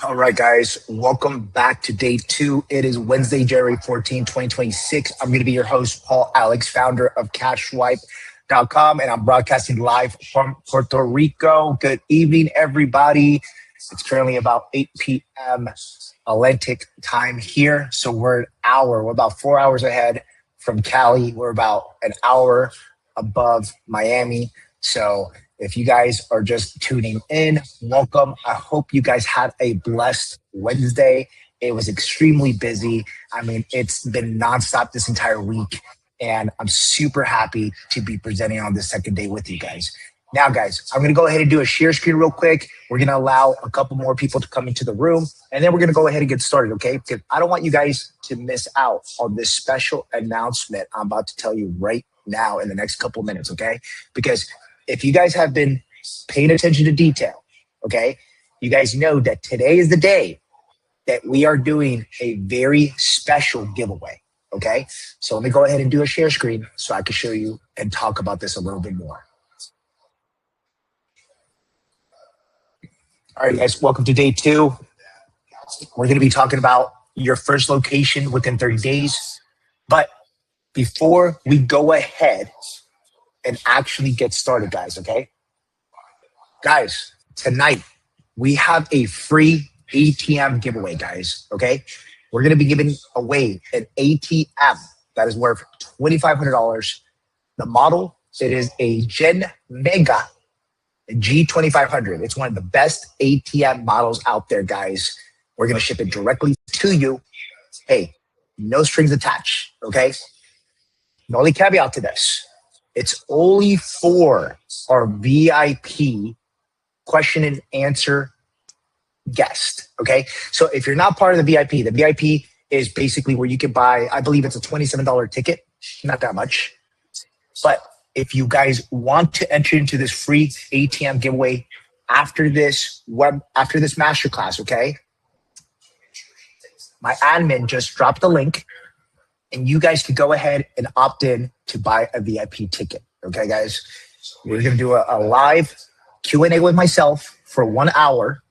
All right, guys, welcome back to day two. It is Wednesday, January 14, 2026. I'm going to be your host, Paul Alex, founder of CashSwipe.com, and I'm broadcasting live from Puerto Rico. Good evening, everybody. It's currently about 8 p.m. Atlantic time here. So we're about 4 hours ahead from Cali. We're about an hour above Miami. So if you guys are just tuning in, welcome. I hope you guys had a blessed Wednesday. It was extremely busy. I mean, it's been nonstop this entire week, and I'm super happy to be presenting on this second day with you guys. Now, guys, I'm going to go ahead and do a share screen real quick. We're going to allow a couple more people to come into the room, and then we're going to go ahead and get started, okay? Because I don't want you guys to miss out on this special announcement I'm about to tell you right now in the next couple minutes, okay? Because if you guys have been paying attention to detail, okay, you guys know that today is the day that we are doing a very special giveaway, okay? So let me go ahead and do a share screen so I can show you and talk about this a little bit more. All right, guys, welcome to day two. We're going to be talking about your first location within 30 days. But before we go ahead and actually get started, guys, okay? Guys, tonight we have a free ATM giveaway, guys, okay? We're going to be giving away an ATM that is worth $2,500. The model, it is a Gen Mega G2500. It's one of the best ATM models out there, guys. We're going to ship it directly to you. Hey, no strings attached, okay? The only caveat to this, it's only for our VIP question and answer guest, okay? So if you're not part of the VIP is basically where you can buy, I believe it's a $27 ticket, not that much. But if you guys want to enter into this free ATM giveaway after this masterclass, okay? My admin just dropped the link, and you guys could go ahead and opt in to buy a VIP ticket. Okay, guys? We're going to do a live Q&A with myself for 1 hour,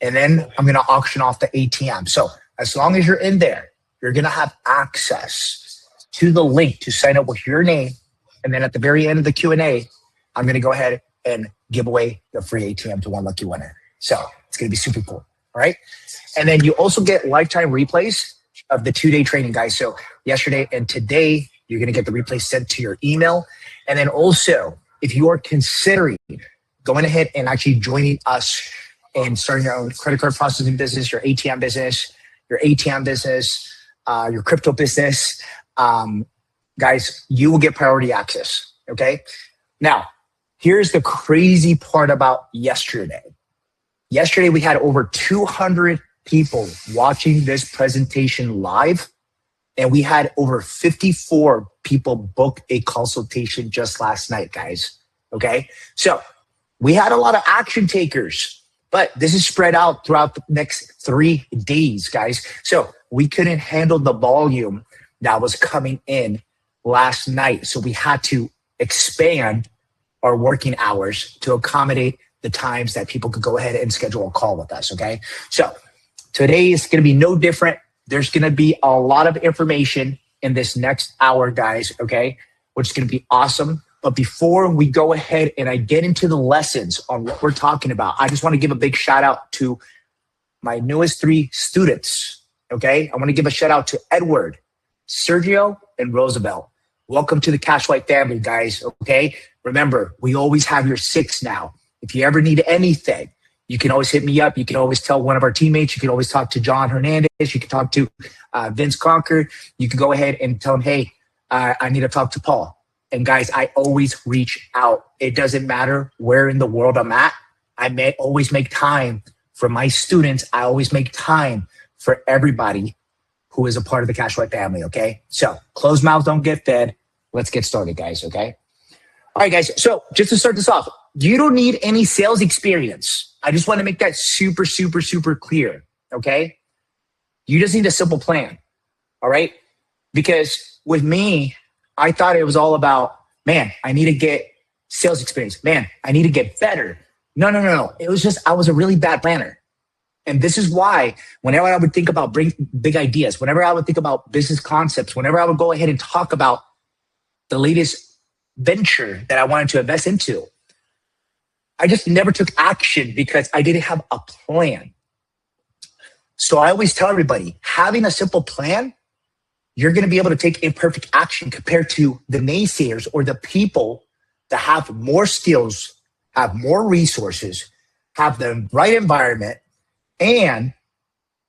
and then I'm going to auction off the ATM. So as long as you're in there, you're going to have access to the link to sign up with your name. And then at the very end of the Q&A, I'm going to go ahead and give away the free ATM to one lucky winner. So it's going to be super cool. All right. And then you also get lifetime replays of the 2-day training, guys. So yesterday and today, you're going to get the replay sent to your email. And then also, if you are considering going ahead and actually joining us and starting your own credit card processing business, your ATM business, your crypto business, guys, you will get priority access, okay? Now, here's the crazy part about yesterday. Yesterday, we had over 200 people watching this presentation live, and we had over 54 people book a consultation just last night, guys, okay? So we had a lot of action takers, but this is spread out throughout the next 3 days, guys. So we couldn't handle the volume that was coming in last night. So we had to expand our working hours to accommodate the times that people could go ahead and schedule a call with us, okay? So today is going to be no different. There's going to be a lot of information in this next hour, guys, okay? Which is going to be awesome. But before we go ahead and I get into the lessons on what we're talking about, I just want to give a big shout out to my newest 3 students, okay? I want to give a shout out to Edward, Sergio, and Roosevelt. Welcome to the CashSwipe family, guys, okay? Remember, we always have your 6 now. If you ever need anything, you can always hit me up. You can always tell one of our teammates. You can always talk to John Hernandez. You can talk to Vince Conker. You can go ahead and tell him, hey, I need to talk to Paul. And guys, I always reach out. It doesn't matter where in the world I'm at. I may always make time for my students. I always make time for everybody who is a part of the CashSwipe family, okay? So closed mouths don't get fed. Let's get started, guys, okay? All right, guys. So just to start this off, you don't need any sales experience. I just want to make that super, super, super clear, okay? You just need a simple plan, all right? Because with me, I thought it was all about, man, I need to get sales experience. Man, I need to get better. No. It was just, I was a really bad planner. And this is why whenever I would think about big ideas, whenever I would think about business concepts, whenever I would go ahead and talk about the latest venture that I wanted to invest into, I just never took action because I didn't have a plan. So I always tell everybody, having a simple plan, you're going to be able to take imperfect action compared to the naysayers or the people that have more skills, have more resources, have the right environment, and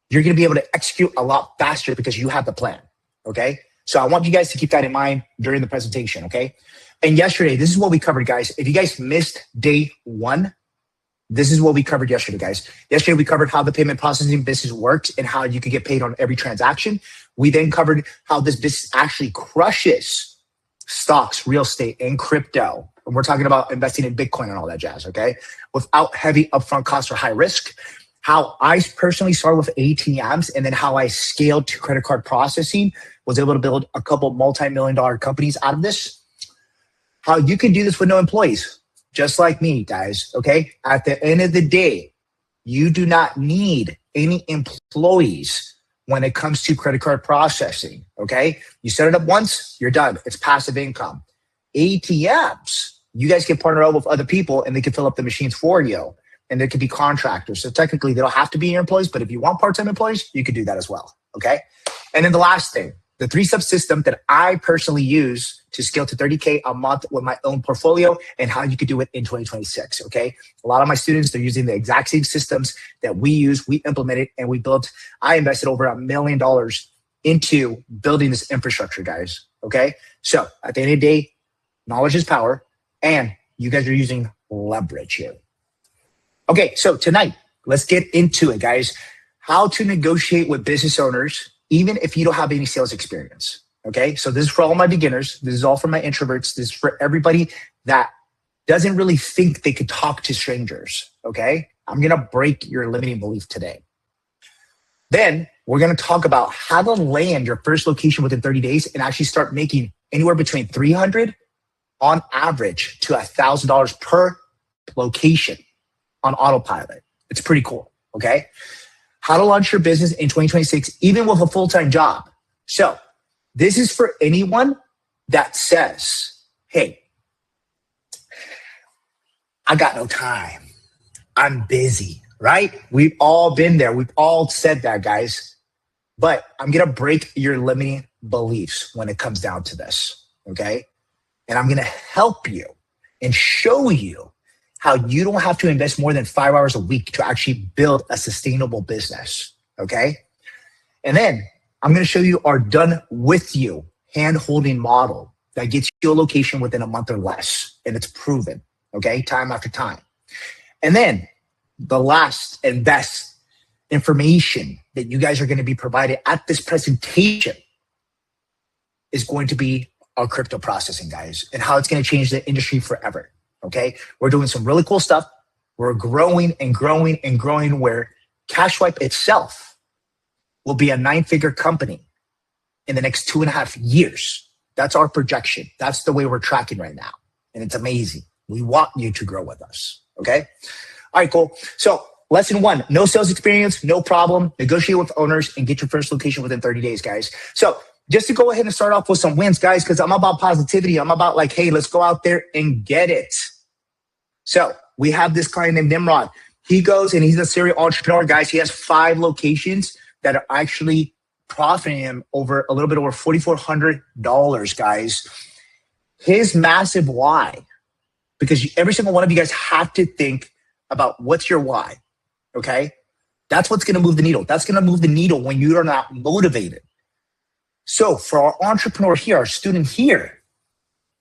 you're going to be able to execute a lot faster because you have the plan. Okay. So I want you guys to keep that in mind during the presentation. Okay. And yesterday, this is what we covered, guys. If you guys missed day 1, this is what we covered yesterday, guys. Yesterday, we covered how the payment processing business works and how you can get paid on every transaction. We then covered how this business actually crushes stocks, real estate, and crypto. And we're talking about investing in Bitcoin and all that jazz, okay? Without heavy upfront costs or high risk. How I personally started with ATMs and then how I scaled to credit card processing, was able to build a couple multi-million-dollar companies out of this. How you can do this with no employees, just like me, guys, okay? At the end of the day, you do not need any employees when it comes to credit card processing, okay? You set it up once, you're done. It's passive income. ATMs, you guys can partner up with other people and they can fill up the machines for you. And there could be contractors. So technically, they don't have to be your employees, but if you want part-time employees, you could do that as well, okay? And then the last thing, the 3-step system that I personally use to scale to 30K a month with my own portfolio and how you could do it in 2026, okay? A lot of my students, they're using the exact same systems that we use, we implemented, and we built. I invested over $1 million into building this infrastructure, guys, okay? So at the end of the day, knowledge is power, and you guys are using leverage here. Okay, so tonight, let's get into it, guys. How to negotiate with business owners even if you don't have any sales experience, okay? So this is for all my beginners. This is all for my introverts. This is for everybody that doesn't really think they could talk to strangers, okay? I'm gonna break your limiting belief today. Then we're gonna talk about how to land your first location within 30 days and actually start making anywhere between $300 on average to $1,000 per location on autopilot. It's pretty cool, okay? How to launch your business in 2026, even with a full-time job. So this is for anyone that says, hey, I got no time. I'm busy, right? We've all been there. We've all said that, guys. But I'm going to break your limiting beliefs when it comes down to this, okay? And I'm going to help you and show you how you don't have to invest more than 5 hours a week to actually build a sustainable business, okay? And then I'm gonna show you our done with you hand-holding model that gets you a location within a month or less, and it's proven, okay, time after time. And then the last and best information that you guys are gonna be provided at this presentation is going to be our crypto processing, guys, and how it's gonna change the industry forever. Okay, we're doing some really cool stuff. We're growing and growing and growing where CashSwipe itself will be a 9-figure company in the next 2.5 years. That's our projection. That's the way we're tracking right now. And it's amazing. We want you to grow with us. Okay. All right, cool. So lesson 1, no sales experience, no problem. Negotiate with owners and get your first location within 30 days, guys. So just to go ahead and start off with some wins, guys, because I'm about positivity. I'm about like, hey, let's go out there and get it. So we have this client named Nimrod. He goes and he's a serial entrepreneur, guys. He has 5 locations that are actually profiting him over a little bit over $4,400, guys. His massive why, because every single one of you guys have to think about what's your why, okay? That's what's going to move the needle. That's going to move the needle when you are not motivated. So for our entrepreneur here, our student here,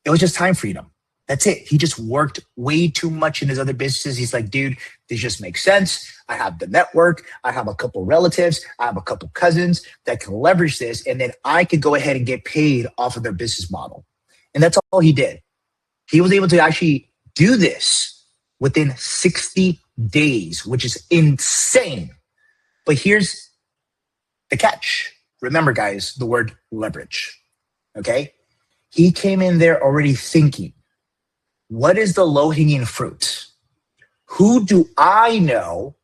it was just time freedom. That's it. He just worked way too much in his other businesses. He's like, dude, this just makes sense. I have the network. I have a couple relatives. I have a couple cousins that can leverage this. And then I could go ahead and get paid off of their business model. And that's all he did. He was able to actually do this within 60 days, which is insane. But here's the catch. Remember, guys, the word leverage, okay? He came in there already thinking, what is the low-hanging fruit? Who do I know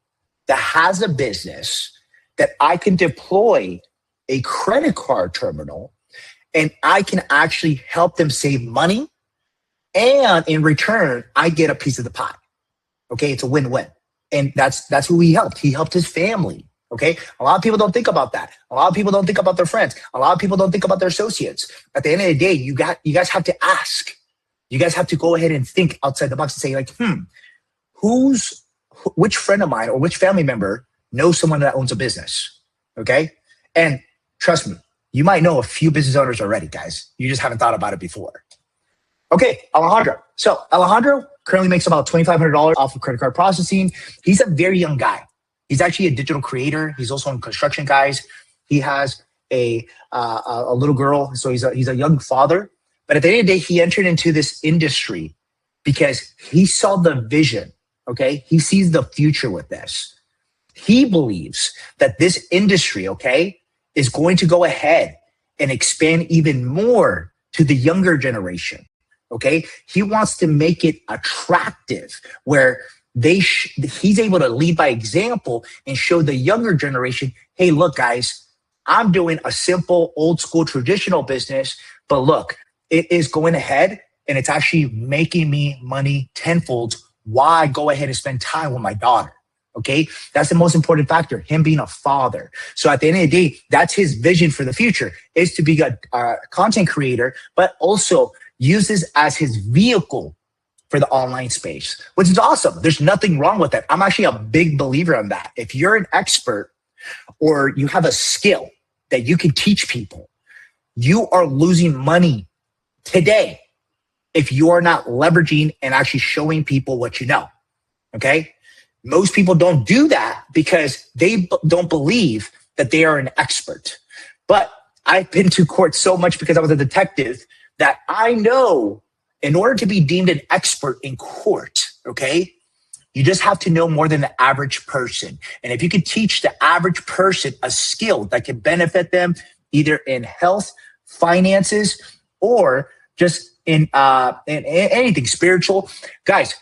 that has a business that I can deploy a credit card terminal and I can actually help them save money. And in return, I get a piece of the pie. Okay. It's a win-win. And that's who he helped. He helped his family. Okay. A lot of people don't think about that. A lot of people don't think about their friends. A lot of people don't think about their associates. At the end of the day, you guys have to ask. You guys have to go ahead and think outside the box and say like, which friend of mine or which family member knows someone that owns a business? Okay. And trust me, you might know a few business owners already, guys. You just haven't thought about it before. Okay, Alejandro. So Alejandro currently makes about $2,500 off of credit card processing. He's a very young guy. He's actually a digital creator. He's also in construction, guys. He has a little girl, so he's a young father. But at the end of the day, he entered into this industry because he saw the vision. Okay, he sees the future with this. He believes that this industry, okay, is going to go ahead and expand even more to the younger generation. Okay, he wants to make it attractive where he's able to lead by example and show the younger generation, hey, look, guys, I'm doing a simple, old school, traditional business, but look, it is going ahead and it's actually making me money tenfold. Why go ahead and spend time with my daughter? Okay, that's the most important factor, him being a father. So at the end of the day, that's his vision for the future, is to be a content creator, but also use this as his vehicle for the online space, which is awesome. There's nothing wrong with that. I'm actually a big believer in that. If you're an expert or you have a skill that you can teach people, you are losing money today if you are not leveraging and actually showing people what you know. Okay. Most people don't do that because they don't believe that they are an expert. But I've been to court so much because I was a detective that I know in order to be deemed an expert in court, okay, you just have to know more than the average person. And if you could teach the average person a skill that can benefit them either in health, finances, or just in anything spiritual, guys,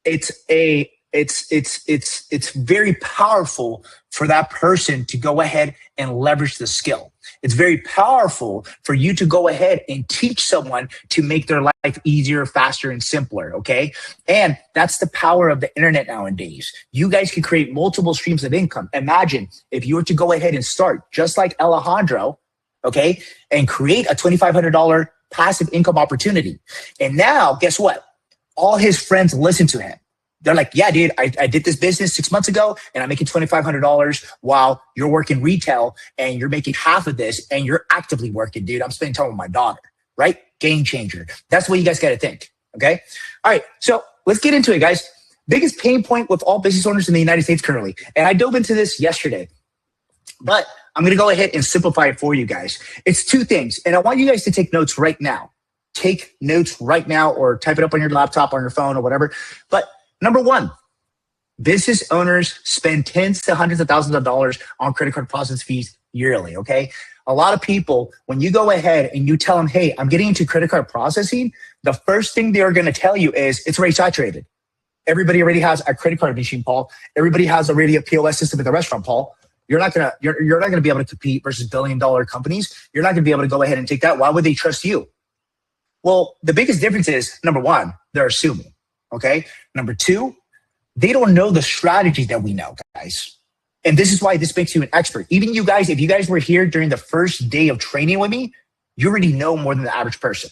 it's very powerful for that person to go ahead and leverage the skill. It's very powerful for you to go ahead and teach someone to make their life easier, faster, and simpler, okay? And that's the power of the internet nowadays. You guys can create multiple streams of income. Imagine if you were to go ahead and start just like Alejandro, okay, and create a $2,500 passive income opportunity. And now, guess what? All his friends listen to him. They're like, yeah, dude, I did this business 6 months ago and I'm making $2,500 while you're working retail and you're making half of this and you're actively working, dude. I'm spending time with my daughter, right? Game changer. That's what you guys got to think. Okay. All right. So let's get into it, guys. Biggest pain point with all business owners in the United States currently. And I dove into this yesterday, but I'm going to go ahead and simplify it for you guys. It's two things. And I want you guys to take notes right now. Take notes right now or type it up on your laptop, on your phone or whatever. But number one, business owners spend tens to hundreds of thousands of dollars on credit card processing fees yearly, okay? A lot of people, when you go ahead and you tell them, hey, I'm getting into credit card processing, the first thing they're going to tell you is it's already saturated. Everybody already has a credit card machine, Paul. Everybody has already a POS system at the restaurant, Paul. You're not gonna be able to compete versus billion-dollar companies. You're not gonna be able to go ahead and take that. Why would they trust you? Well, the biggest difference is, number one, they're assuming. Okay. Number two, they don't know the strategy that we know, guys. And this is why this makes you an expert. Even you guys, if you guys were here during the first day of training with me, you already know more than the average person.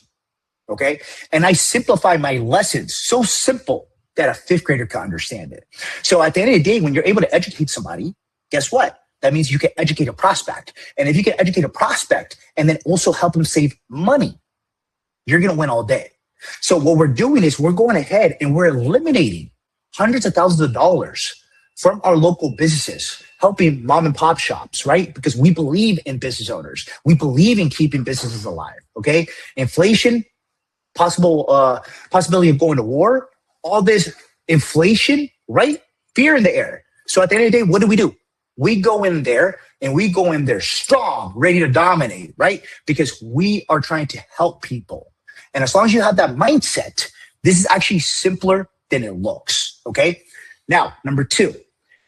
Okay. And I simplify my lessons so simple that a fifth grader can understand it. So at the end of the day, when you're able to educate somebody, guess what? That means you can educate a prospect. And if you can educate a prospect and then also help them save money, you're going to win all day. So what we're doing is we're going ahead and we're eliminating hundreds of thousands of dollars from our local businesses, helping mom and pop shops, right? Because we believe in business owners. We believe in keeping businesses alive, okay? Inflation, possibility of going to war, all this inflation, right? Fear in the air. So at the end of the day, what do? We go in there and we go in there strong, ready to dominate, right? Because we are trying to help people. And as long as you have that mindset, this is actually simpler than it looks, okay? Now, number two,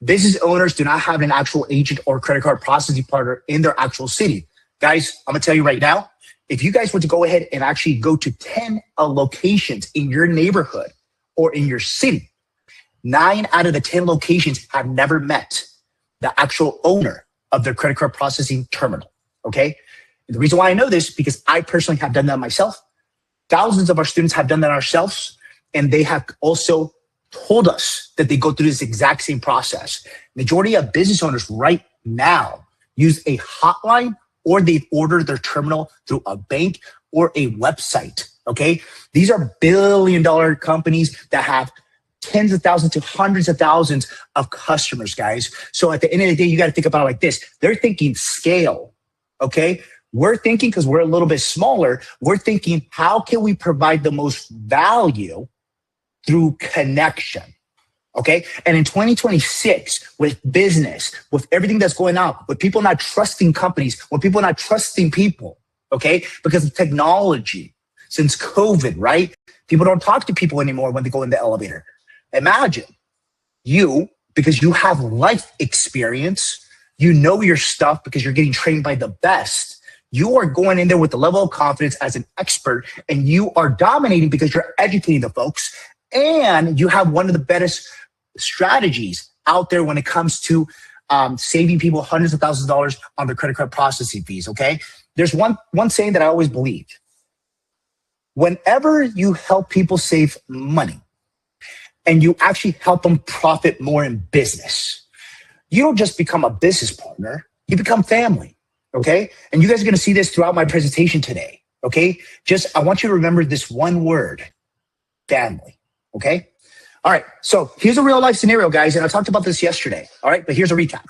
Business owners do not have an actual agent or credit card processing partner in their actual city. Guys, I'm gonna tell you right now, if you guys were to go ahead and actually go to 10 locations in your neighborhood or in your city, 9 out of the 10 locations have never met the actual owner of their credit card processing terminal, okay? And the reason why I know this, because I personally have done that myself. Thousands of our students have done that ourselves, and they have also told us that they go through this exact same process. Majority of business owners right now use a hotline, or they've ordered their terminal through a bank or a website, okay? These are billion-dollar companies that have tens of thousands to hundreds of thousands of customers, guys. So at the end of the day, you got to think about it like this. They're thinking scale, okay? We're thinking, because we're a little bit smaller, we're thinking, how can we provide the most value through connection, okay? And in 2026, with business, with everything that's going on, with people not trusting companies, with people not trusting people, okay? Because of technology, since COVID, right? People don't talk to people anymore when they go in the elevator. Imagine you, because you have life experience, you know your stuff because you're getting trained by the best. You are going in there with the level of confidence as an expert, and you are dominating because you're educating the folks, and you have one of the best strategies out there when it comes to saving people hundreds of thousands of dollars on their credit card processing fees, okay? There's one saying that I always believe. Whenever you help people save money, and you actually help them profit more in business, you don't just become a business partner, you become family, okay? And you guys are gonna see this throughout my presentation today, okay? I want you to remember this one word, family, okay? All right, so here's a real life scenario, guys, and I talked about this yesterday, all right? But here's a recap.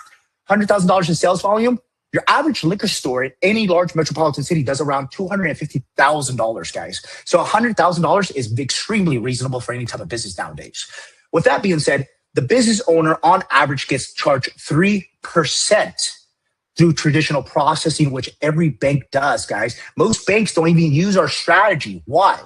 $100,000 in sales volume. Your average liquor store in any large metropolitan city does around $250,000, guys. So $100,000 is extremely reasonable for any type of business nowadays. With that being said, the business owner on average gets charged 3% through traditional processing, which every bank does, guys. Most banks don't even use our strategy. Why?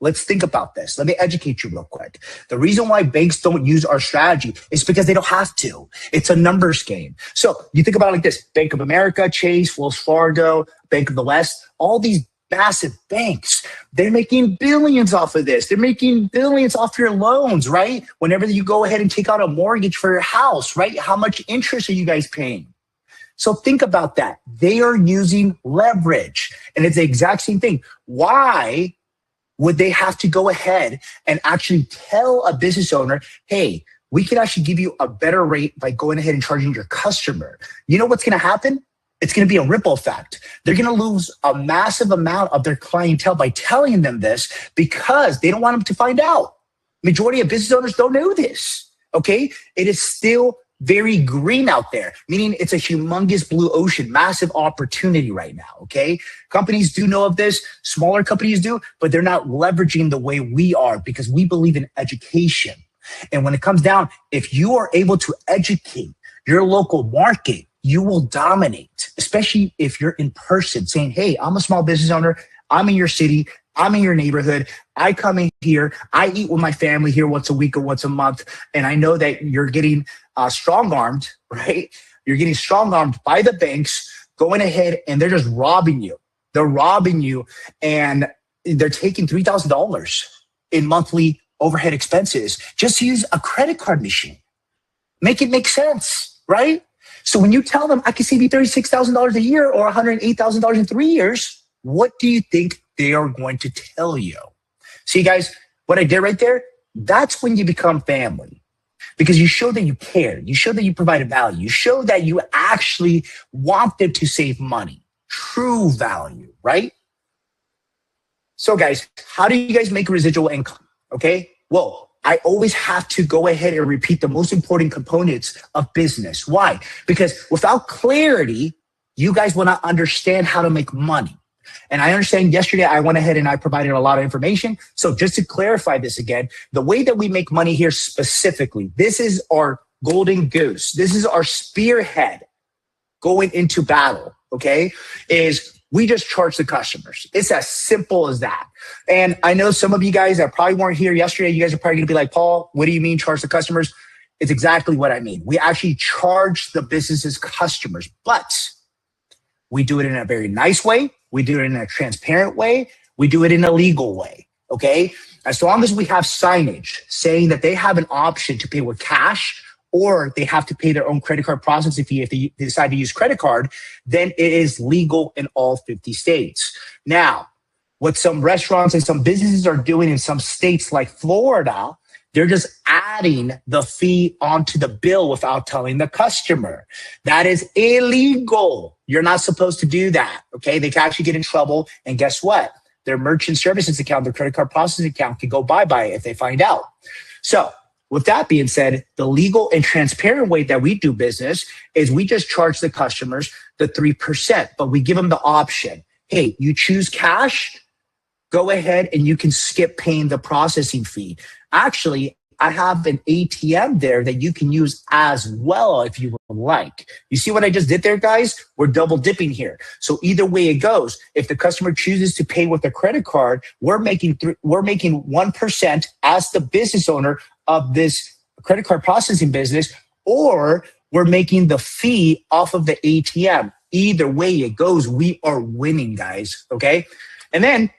Let's think about this. Let me educate you real quick. The reason why banks don't use our strategy is because they don't have to. It's a numbers game. So you think about it like this: Bank of America, Chase, Wells Fargo, Bank of the West, all these massive banks, they're making billions off of this. They're making billions off your loans, right? Whenever you go ahead and take out a mortgage for your house, right? How much interest are you guys paying? So think about that. They are using leverage, and it's the exact same thing. Why would they have to go ahead and actually tell a business owner, hey, we can actually give you a better rate by going ahead and charging your customer? You know what's going to happen? It's going to be a ripple effect. They're going to lose a massive amount of their clientele by telling them this, because they don't want them to find out. Majority of business owners don't know this, okay? It is still very green out there, meaning it's a humongous blue ocean, massive opportunity right now, okay? Companies do know of this, smaller companies do, but they're not leveraging the way we are, because we believe in education. And when it comes down, if you are able to educate your local market, you will dominate, especially if you're in person saying, hey, I'm a small business owner, I'm in your city, I'm in your neighborhood, I come in here, I eat with my family here once a week or once a month, and I know that you're getting strong-armed, right? You're getting strong-armed by the banks going ahead, and they're just robbing you. They're robbing you, and they're taking $3,000 in monthly overhead expenses just to use a credit card machine. Make it make sense, right? So when you tell them, I can save you $36,000 a year or $108,000 in 3 years, what do you think they are going to tell you? See, guys, what I did right there, that's when you become family. Because you show that you care. You show that you provided value. You show that you actually want them to save money. True value, right? So guys, how do you guys make residual income? Okay, well, I always have to go ahead and repeat the most important components of business. Why? Because without clarity, you guys will not understand how to make money. And I understand yesterday I went ahead and I provided a lot of information. So just to clarify this again, the way that we make money here specifically, this is our golden goose. This is our spearhead going into battle, okay, is we just charge the customers. It's as simple as that. And I know some of you guys that probably weren't here yesterday, you guys are probably gonna be like, Paul, what do you mean charge the customers? It's exactly what I mean. We actually charge the business's customers, but we do it in a very nice way. We do it in a transparent way. We do it in a legal way. Okay. As long as we have signage saying that they have an option to pay with cash or they have to pay their own credit card processing fee if they decide to use credit card, then it is legal in all 50 states. Now, what some restaurants and some businesses are doing in some states like Florida, they're just adding the fee onto the bill without telling the customer. That is illegal. You're not supposed to do that. Okay. They can actually get in trouble. And guess what? Their merchant services account, their credit card processing account can go bye-bye if they find out. So with that being said, the legal and transparent way that we do business is we just charge the customers the 3%, but we give them the option. Hey, you choose cash, go ahead and you can skip paying the processing fee. Actually, I have an ATM there that you can use as well if you would like. You see what I just did there, guys? We're double dipping here. So either way it goes, if the customer chooses to pay with a credit card, we're making 1% as the business owner of this credit card processing business, or we're making the fee off of the ATM. Either way it goes, we are winning, guys. Okay. And then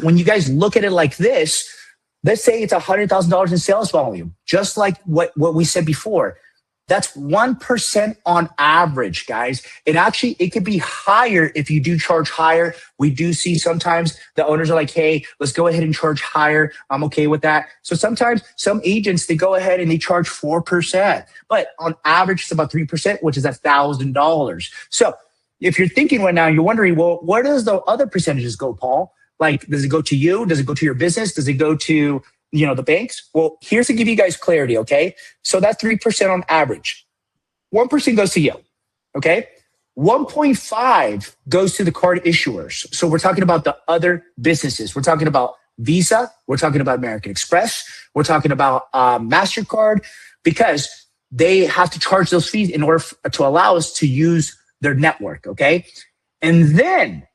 when you guys look at it like this, let's say it's $100,000 in sales volume, just like what we said before. That's 1% on average, guys. It could be higher if you do charge higher. We do see sometimes the owners are like, hey, let's go ahead and charge higher. I'm okay with that. So sometimes some agents, they go ahead and they charge 4%, but on average, it's about 3%, which is $1,000. So if you're thinking right now, you're wondering, well, where does the other percentages go, Paul? Like, does it go to you? Does it go to your business? Does it go to, the banks? Well, here's to give you guys clarity, okay? So that's 3% on average. 1% goes to you, okay? 1.5 goes to the card issuers. So we're talking about the other businesses. We're talking about Visa. We're talking about American Express. We're talking about Mastercard, because they have to charge those fees in order to allow us to use their network, okay? And then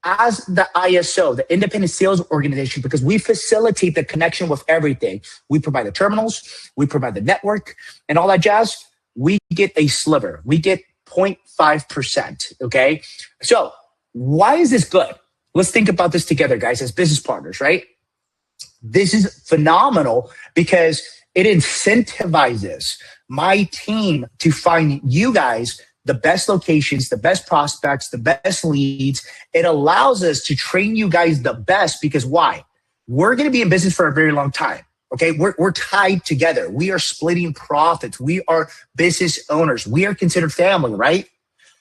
as the ISO, the independent sales organization, because we facilitate the connection with everything. We provide the terminals, we provide the network and all that jazz. We get a sliver. We get 0.5%, okay? So why is this good? Let's think about this together, guys, as business partners, right? This is phenomenal because it incentivizes my team to find you guys the best locations, the best prospects, the best leads. It allows us to train you guys the best because why? We're going to be in business for a very long time. Okay. We're tied together. We are splitting profits. We are business owners. We are considered family, right?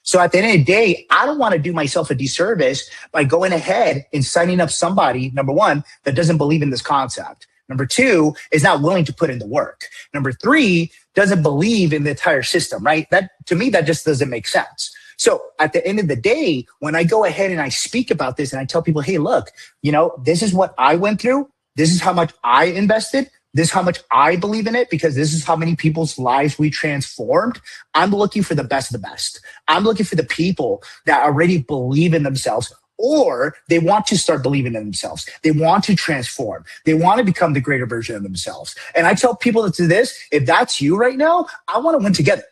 So at the end of the day, I don't want to do myself a disservice by going ahead and signing up somebody, number one, that doesn't believe in this concept. Number two, is not willing to put in the work. Number three, doesn't believe in the entire system, right? That, to me, that just doesn't make sense. So at the end of the day, when I go ahead and I speak about this and I tell people, hey, look, this is what I went through. This is how much I invested. This is how much I believe in it because this is how many people's lives we transformed. I'm looking for the best of the best. I'm looking for the people that already believe in themselves, or they want to start believing in themselves. They want to transform. They want to become the greater version of themselves. And I tell people to this, if that's you right now, I want to win together.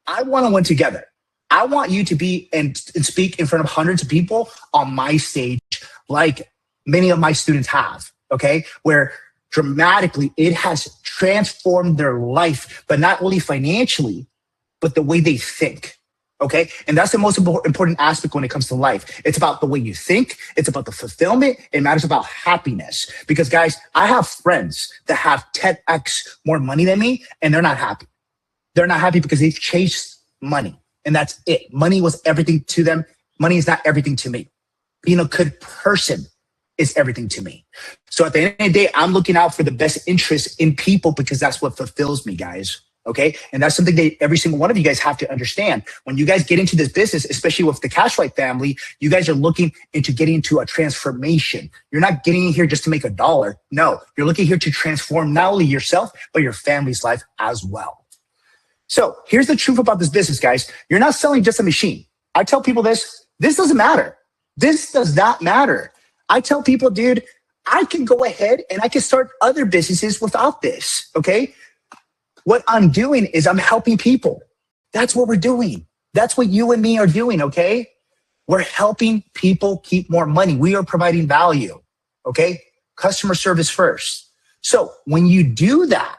I want to win together. I want you to be and speak in front of hundreds of people on my stage like many of my students have, okay? Where dramatically it has transformed their life, but not only financially, but the way they think. Okay. And that's the most important aspect when it comes to life. It's about the way you think. It's about the fulfillment. It matters about happiness. Because guys, I have friends that have 10x more money than me and they're not happy. They're not happy because they've chased money and that's it. Money was everything to them. Money is not everything to me. Being a good person is everything to me. So at the end of the day, I'm looking out for the best interest in people because that's what fulfills me, guys. Okay. And that's something that every single one of you guys have to understand. When you guys get into this business, especially with the Cashflight family, you guys are looking into getting into a transformation. You're not getting in here just to make $1. No, you're looking here to transform not only yourself, but your family's life as well. So here's the truth about this business, guys. You're not selling just a machine. I tell people this doesn't matter. This does not matter. I tell people, dude, I can go ahead and I can start other businesses without this. Okay. What I'm doing is I'm helping people. That's what we're doing. That's what you and me are doing, okay? We're helping people keep more money. We are providing value, okay? Customer service first. So when you do that,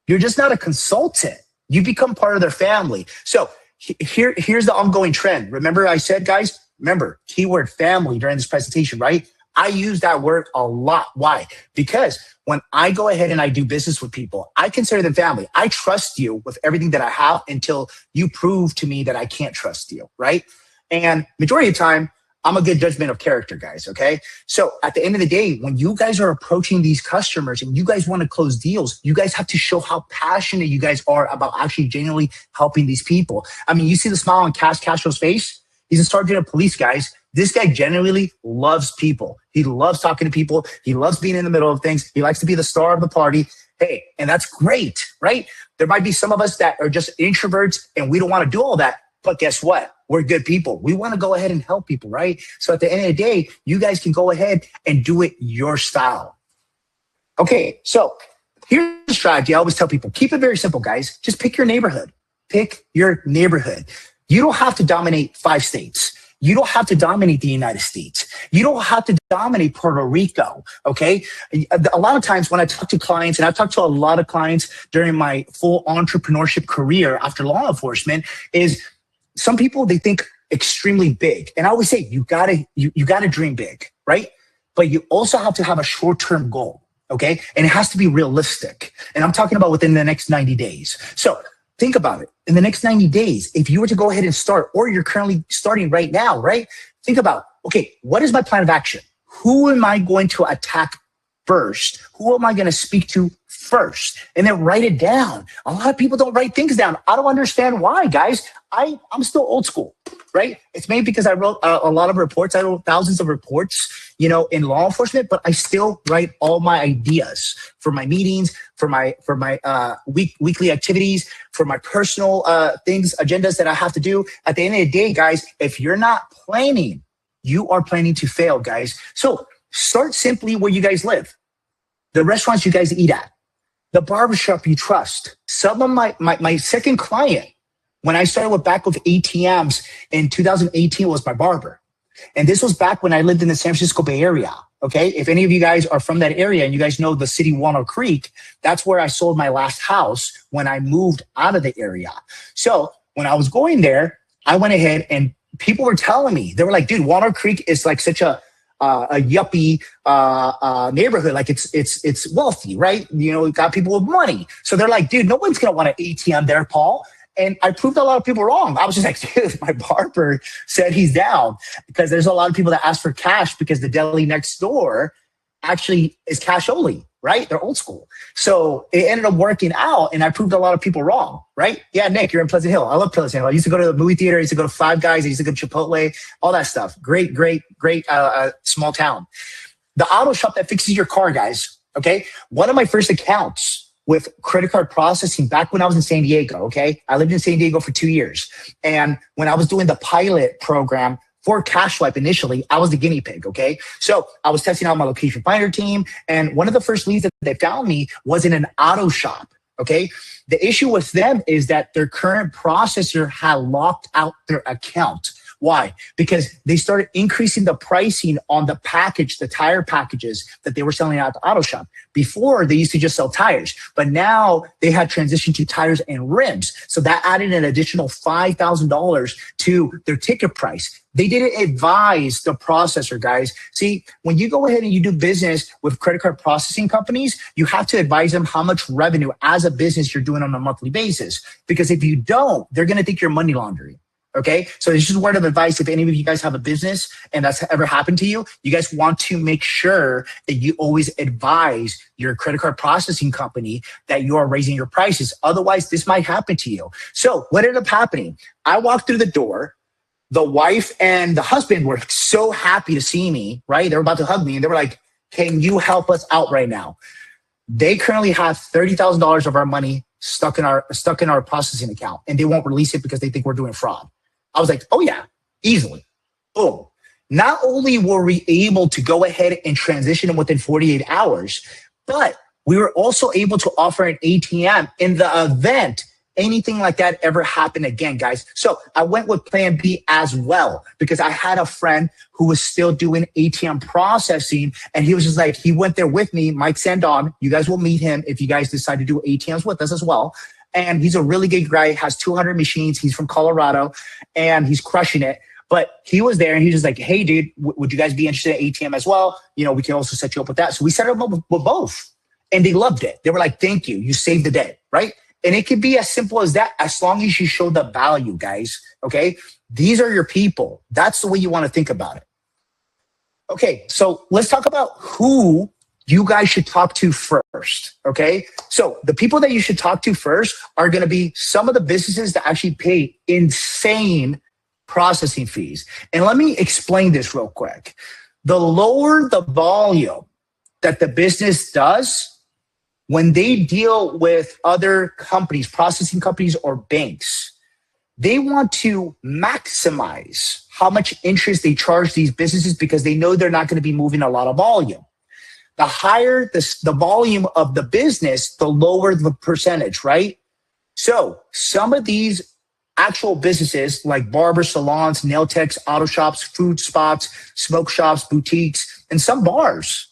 you're just not a consultant. You become part of their family. So here's the ongoing trend. Remember I said, guys, remember, keyword family during this presentation, right? I use that word a lot. Why? Because when I go ahead and I do business with people, I consider them family. I trust you with everything that I have until you prove to me that I can't trust you, right? And majority of the time, I'm a good judgment of character, guys, okay? So at the end of the day, when you guys are approaching these customers and you guys want to close deals, you guys have to show how passionate you guys are about actually genuinely helping these people. I mean, you see the smile on Castro's face? He's a sergeant of police, guys. This guy genuinely loves people. He loves talking to people. He loves being in the middle of things. He likes to be the star of the party. Hey, and that's great, right? There might be some of us that are just introverts and we don't want to do all that. But guess what? We're good people. We want to go ahead and help people, right? So at the end of the day, you guys can go ahead and do it your style. Okay, so here's the strategy. I always tell people, keep it very simple, guys. Just pick your neighborhood. Pick your neighborhood. You don't have to dominate 5 states. You don't have to dominate the United States. You don't have to dominate Puerto Rico, okay? A lot of times when I talk to clients, and I've talked to a lot of clients during my full entrepreneurship career after law enforcement, is some people, they think extremely big. And I always say, you gotta dream big, right? But you also have to have a short-term goal, okay? And it has to be realistic. And I'm talking about within the next 90 days. So think about it. In the next 90 days, if you were to go ahead and start, or you're currently starting right now, right? Think about, okay, what is my plan of action? Who am I going to attack first? Who am I going to speak to first? And then write it down. A lot of people don't write things down. I don't understand why, guys. I'm still old school, right? It's maybe because I wrote a lot of reports. I wrote thousands of reports, in law enforcement, but I still write all my ideas for my meetings, for my weekly activities, for my personal things, agendas that I have to do. At the end of the day, guys, if you're not planning, you are planning to fail, guys. So start simply where you guys live, the restaurants you guys eat at, the barbershop you trust. Some of my second client, when I started back with ATMs in 2018, was my barber. And this was back when I lived in the San Francisco Bay Area. Okay. If any of you guys are from that area and you guys know the city Walnut Creek, that's where I sold my last house when I moved out of the area. So when I was going there, I went ahead and people were telling me, they were like, dude, Walnut Creek is like such a yuppie neighborhood. Like it's wealthy, right? Got people with money. So they're like, dude, no one's going to want an ATM there, Paul. And I proved a lot of people wrong. I was just like, dude, my barber said he's down, because there's a lot of people that ask for cash because the deli next door actually is cash only, right? They're old school. So it ended up working out, and I proved a lot of people wrong, right? Yeah, Nick, you're in Pleasant Hill. I love Pleasant Hill. I used to go to the movie theater. I used to go to Five Guys. I used to go to Chipotle, all that stuff. Great small town. The auto shop that fixes your car, guys, okay? One of my first accounts with credit card processing back when I was in San Diego, okay? I lived in San Diego for 2 years. And when I was doing the pilot program for Cash Swipe initially, I was the guinea pig, okay? So I was testing out my location finder team. And one of the first leads that they found me was in an auto shop, okay? The issue with them is that their current processor had locked out their account. Why? Because they started increasing the pricing on the package, the tire packages that they were selling out at the auto shop. Before, they used to just sell tires, but now they had transitioned to tires and rims. So that added an additional $5,000 to their ticket price. They didn't advise the processor, guys. See, when you go ahead and you do business with credit card processing companies, you have to advise them how much revenue as a business you're doing on a monthly basis. Because if you don't, they're going to think you're money laundering. Okay, so this is a word of advice. If any of you guys have a business and that's ever happened to you, you guys want to make sure that you always advise your credit card processing company that you are raising your prices. Otherwise, this might happen to you. So what ended up happening? I walked through the door. The wife and the husband were so happy to see me, right? They were about to hug me and they were like, can you help us out right now? They currently have $30,000 of our money stuck in our processing account, and they won't release it because they think we're doing fraud. I was like, oh yeah, easily. Boom. Not only were we able to go ahead and transition them within 48 hours, but We were also able to offer an ATM in the event anything like that ever happened again, guys. So I went with plan B as well because I had a friend who was still doing ATM processing. And he was just like, he went there with me, Mike Sandon. You guys will meet him if you guys decide to do ATMs with us as well. And he's a really good guy, has 200 machines. He's from Colorado and he's crushing it. But he was there and he was like, hey, dude, would you guys be interested in ATM as well? You know, we can also set you up with that. So we set them up with both. And they loved it. They were like, thank you. You saved the day, right? And it could be as simple as that, as long as you show the value, guys, okay? These are your people. That's the way you want to think about it. Okay, so let's talk about who you guys should talk to first, okay? So the people that you should talk to first are going to be some of the businesses that actually pay insane processing fees. And let me explain this real quick. The lower the volume that the business does, when they deal with other companies, processing companies or banks, they want to maximize how much interest they charge these businesses because they know they're not going to be moving a lot of volume. The higher the volume of the business, the lower the percentage, right? So some of these actual businesses like barber salons, nail techs, auto shops, food spots, smoke shops, boutiques, and some bars,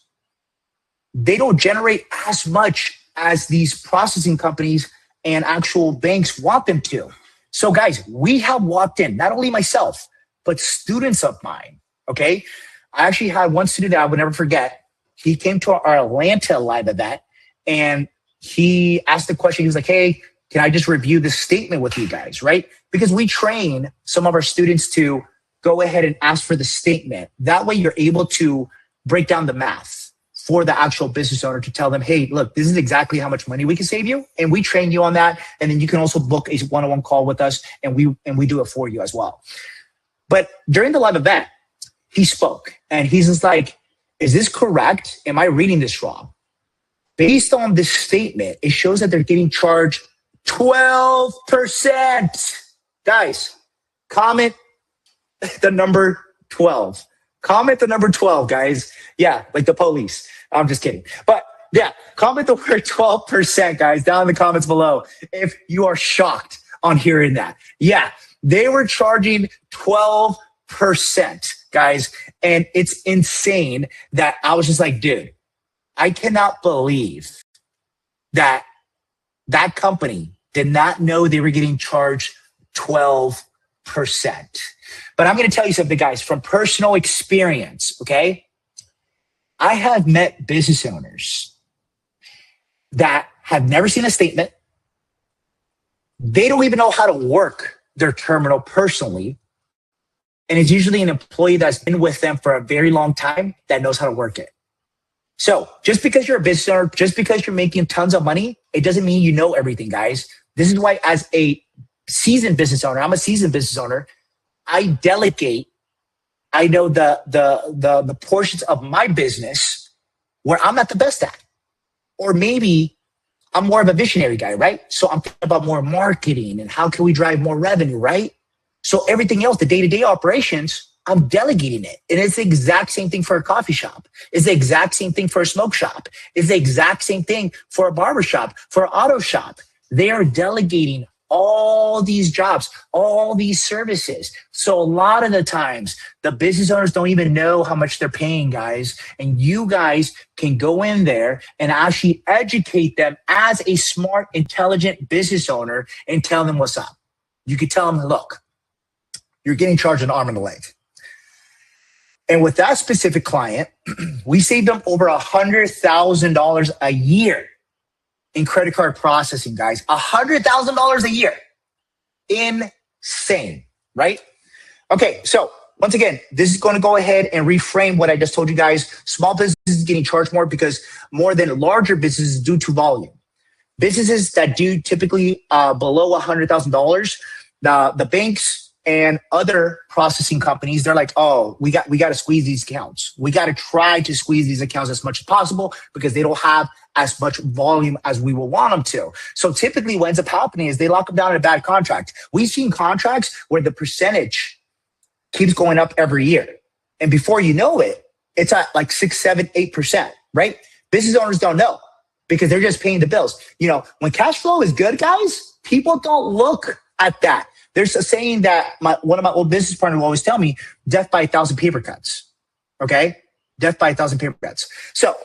they don't generate as much as these processing companies and actual banks want them to. So guys, we have walked in, not only myself, but students of mine, okay? I actually had one student that I would never forget. He came to our Atlanta live event and he asked the question, he was like, hey, can I just review this statement with you guys, right? Because we train some of our students to go ahead and ask for the statement. That way you're able to break down the math for the actual business owner to tell them, hey, look, this is exactly how much money we can save you. And we train you on that. And then you can also book a one-on-one call with us and we do it for you as well. But during the live event, he spoke and he's just like, is this correct? Am I reading this wrong? Based on this statement, it shows that they're getting charged 12%. Guys, comment the number 12. Comment the number 12, guys. Yeah, like the police. I'm just kidding. But yeah, comment the word 12%, guys, down in the comments below if you are shocked on hearing that. Yeah, they were charging 12%, guys. And it's insane that I was just like, dude, I cannot believe that that company did not know they were getting charged 12%. But I'm going to tell you something, guys, from personal experience, okay? I have met business owners that have never seen a statement. They don't even know how to work their terminal personally. And it's usually an employee that's been with them for a very long time that knows how to work it. So just because you're a business owner, just because you're making tons of money, it doesn't mean you know everything, guys. This is why as a seasoned business owner, I'm a seasoned business owner, I delegate. I know the portions of my business where I'm not the best at. Or maybe I'm more of a visionary guy, right? So I'm thinking about more marketing and how can we drive more revenue, right? So everything else, the day-to-day operations, I'm delegating it. And it's the exact same thing for a coffee shop. It's the exact same thing for a smoke shop. It's the exact same thing for a barber shop, for an auto shop. They are delegating all these jobs, all these services. So a lot of the times, the business owners don't even know how much they're paying, guys. And you guys can go in there and actually educate them as a smart, intelligent business owner and tell them what's up. You could tell them, look, you're getting charged an arm and a leg. And with that specific client, we saved them over $100,000 a year in credit card processing, guys. $100,000 a year. Insane, right? Okay, so once again, this is going to go ahead and reframe what I just told you guys. Small businesses getting charged more because more than larger businesses due to volume. Businesses that do typically below $100,000, the banks and other processing companies, they're like, oh, we got to squeeze these accounts. We got to try to squeeze these accounts as much as possible because they don't have as much volume as we will want them to. So typically what ends up happening is they lock them down in a bad contract. We've seen contracts where the percentage keeps going up every year. And before you know it, it's at like 6, 7, 8%, right? Business owners don't know. because they're just paying the bills. When cash flow is good, guys, people don't look at that. There's a saying that one of my old business partners will always tell me, death by 1,000 paper cuts. Okay? Death by 1,000 paper cuts. So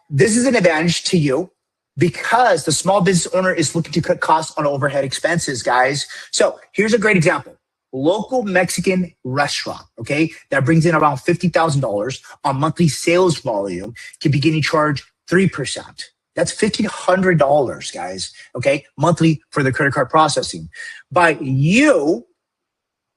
this is an advantage to you because the small business owner is looking to cut costs on overhead expenses, guys. So here's a great example. Local Mexican restaurant, okay, that brings in around $50,000 on monthly sales volume can be getting charged 3%. That's $1,500, guys, okay, monthly for the credit card processing. By you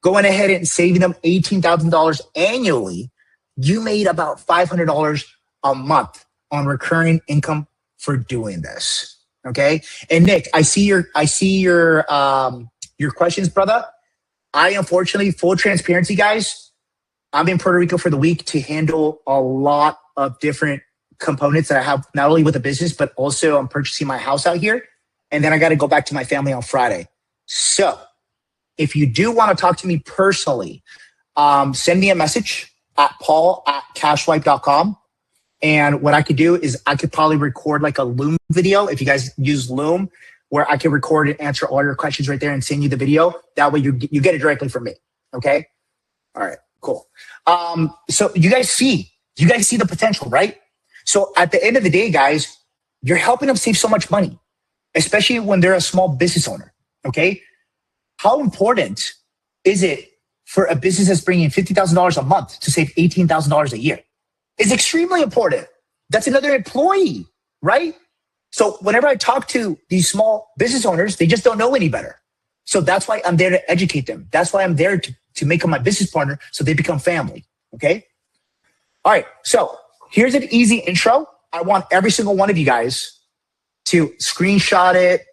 going ahead and saving them $18,000 annually, you made about $500 a month on recurring income for doing this, okay? And Nick, I see your questions, brother. I unfortunately, full transparency, guys, I'm in Puerto Rico for the week to handle a lot of different components that I have, not only with the business, but also I'm purchasing my house out here. And then I got to go back to my family on Friday. So if you do want to talk to me personally, send me a message at paul@cashwipe.com. And what I could do is I could probably record like a Loom video. If you guys use Loom, where I can record and answer all your questions right there and send you the video. That way you get it directly from me. Okay. All right, cool. So you guys see the potential, right? So at the end of the day, guys, you're helping them save so much money, especially when they're a small business owner. Okay. How important is it for a business that's bringing $50,000 a month to save $18,000 a year? It's extremely important. That's another employee, right? So whenever I talk to these small business owners, they just don't know any better. So that's why I'm there to educate them. That's why I'm there to make them my business partner so they become family, okay? All right, so here's an easy intro. I want every single one of you guys to screenshot it.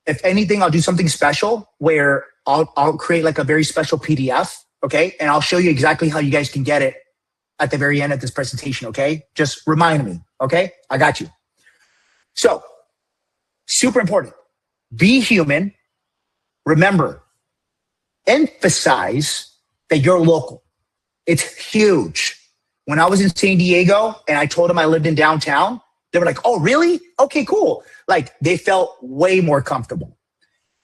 If anything, I'll do something special where I'll create like a very special PDF, okay? And I'll show you exactly how you guys can get it at the very end of this presentation, okay? Just remind me, okay? I got you. So, super important. Be human. Remember, emphasize that you're local. It's huge. When I was in San Diego and I told them I lived in downtown, they were like, oh, really? Okay, cool. Like they felt way more comfortable.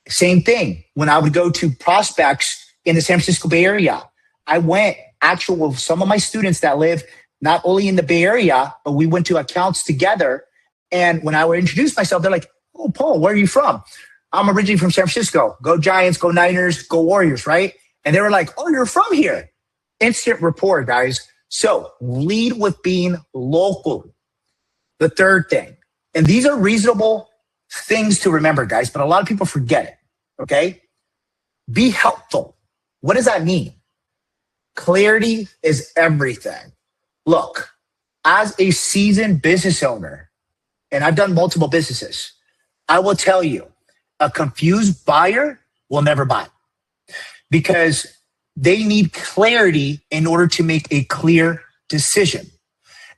Same thing. When I would go to prospects in the San Francisco Bay Area, I went with some of my students that live not only in the Bay Area, but we went to accounts together. And when I would introduce myself, they're like, oh, Paul, where are you from? I'm originally from San Francisco. Go Giants, go Niners, go Warriors, right? And they were like, oh, you're from here. Instant rapport, guys. So lead with being local. The third thing, and these are reasonable things to remember, guys, but a lot of people forget it, okay? Be helpful. What does that mean? Clarity is everything. Look, as a seasoned business owner, and I've done multiple businesses, I will tell you, a confused buyer will never buy because they need clarity in order to make a clear decision.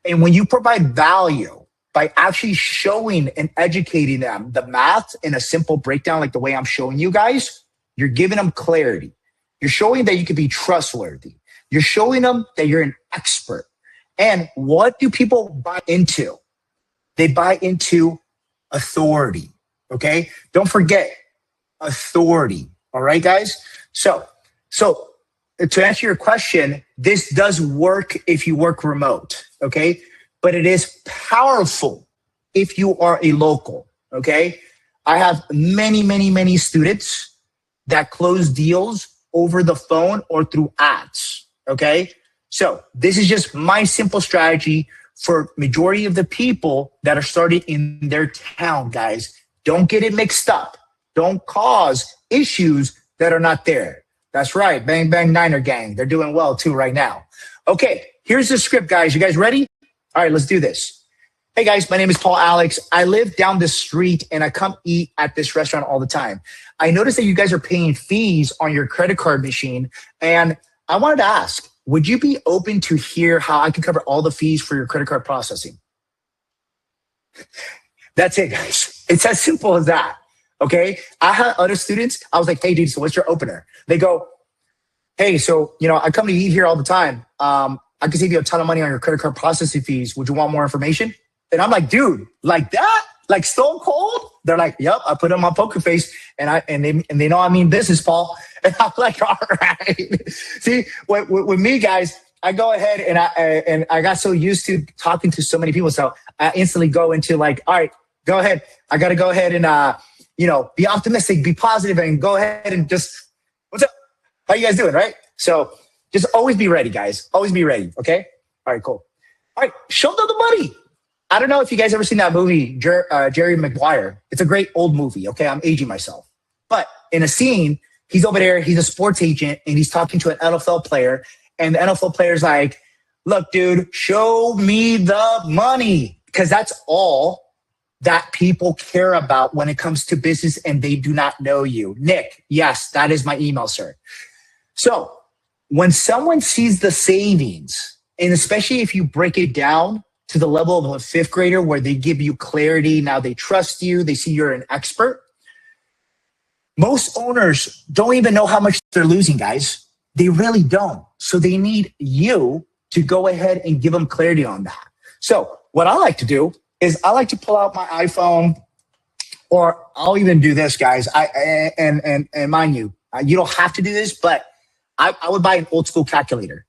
And when you provide value by actually showing and educating them the math in a simple breakdown, like the way I'm showing you guys, you're giving them clarity. You're showing that you can be trustworthy. You're showing them that you're an expert. And what do people buy into? They buy into authority, okay? Don't forget authority, all right, guys? So to answer your question, this does work if you work remote, okay? But it is powerful if you are a local, okay? I have many students that close deals over the phone or through ads, okay? So this is just my simple strategy for majority of the people that are starting in their town, guys. Don't get it mixed up. Don't cause issues that are not there. That's right. Bang, bang, Niner gang. They're doing well too right now. Okay, here's the script, guys. You guys ready? All right, let's do this. Hey guys, my name is Paul Alex. I live down the street and I come eat at this restaurant all the time. I noticed that you guys are paying fees on your credit card machine. And I wanted to ask, would you be open to hear how I can cover all the fees for your credit card processing? That's it, guys. It's as simple as that. Okay. I had other students. I was like, hey, dude, so what's your opener? They go, hey, so, I come to eat here all the time. I can save you a ton of money on your credit card processing fees. Would you want more information? And I'm like, dude, like that? Like Stone Cold? They're like, yep, I put on my poker face and they know I mean business, Paul. And I'm like, all right. See, with me, guys, I go ahead and I got so used to talking to so many people. So I instantly go into like, all right, go ahead. I got to go ahead and, be optimistic, be positive, and go ahead and just, what's up? How you guys doing, right? So just always be ready, guys. Always be ready, okay? All right, cool. All right, show them the money. I don't know if you guys ever seen that movie, Jerry Maguire. It's a great old movie, okay? I'm aging myself. But in a scene, he's over there, he's a sports agent, and he's talking to an NFL player, and the NFL player's like, look, dude, show me the money, because that's all that people care about when it comes to business and they do not know you. Nick, yes, that is my email, sir. So when someone sees the savings, and especially if you break it down to the level of a fifth grader where they give you clarity, now they trust you, they see you're an expert. Most owners don't even know how much they're losing, guys. They really don't. So they need you to go ahead and give them clarity on that. So what I like to do is I like to pull out my iPhone, or I'll even do this, guys. And mind you, you don't have to do this, but I would buy an old school calculator.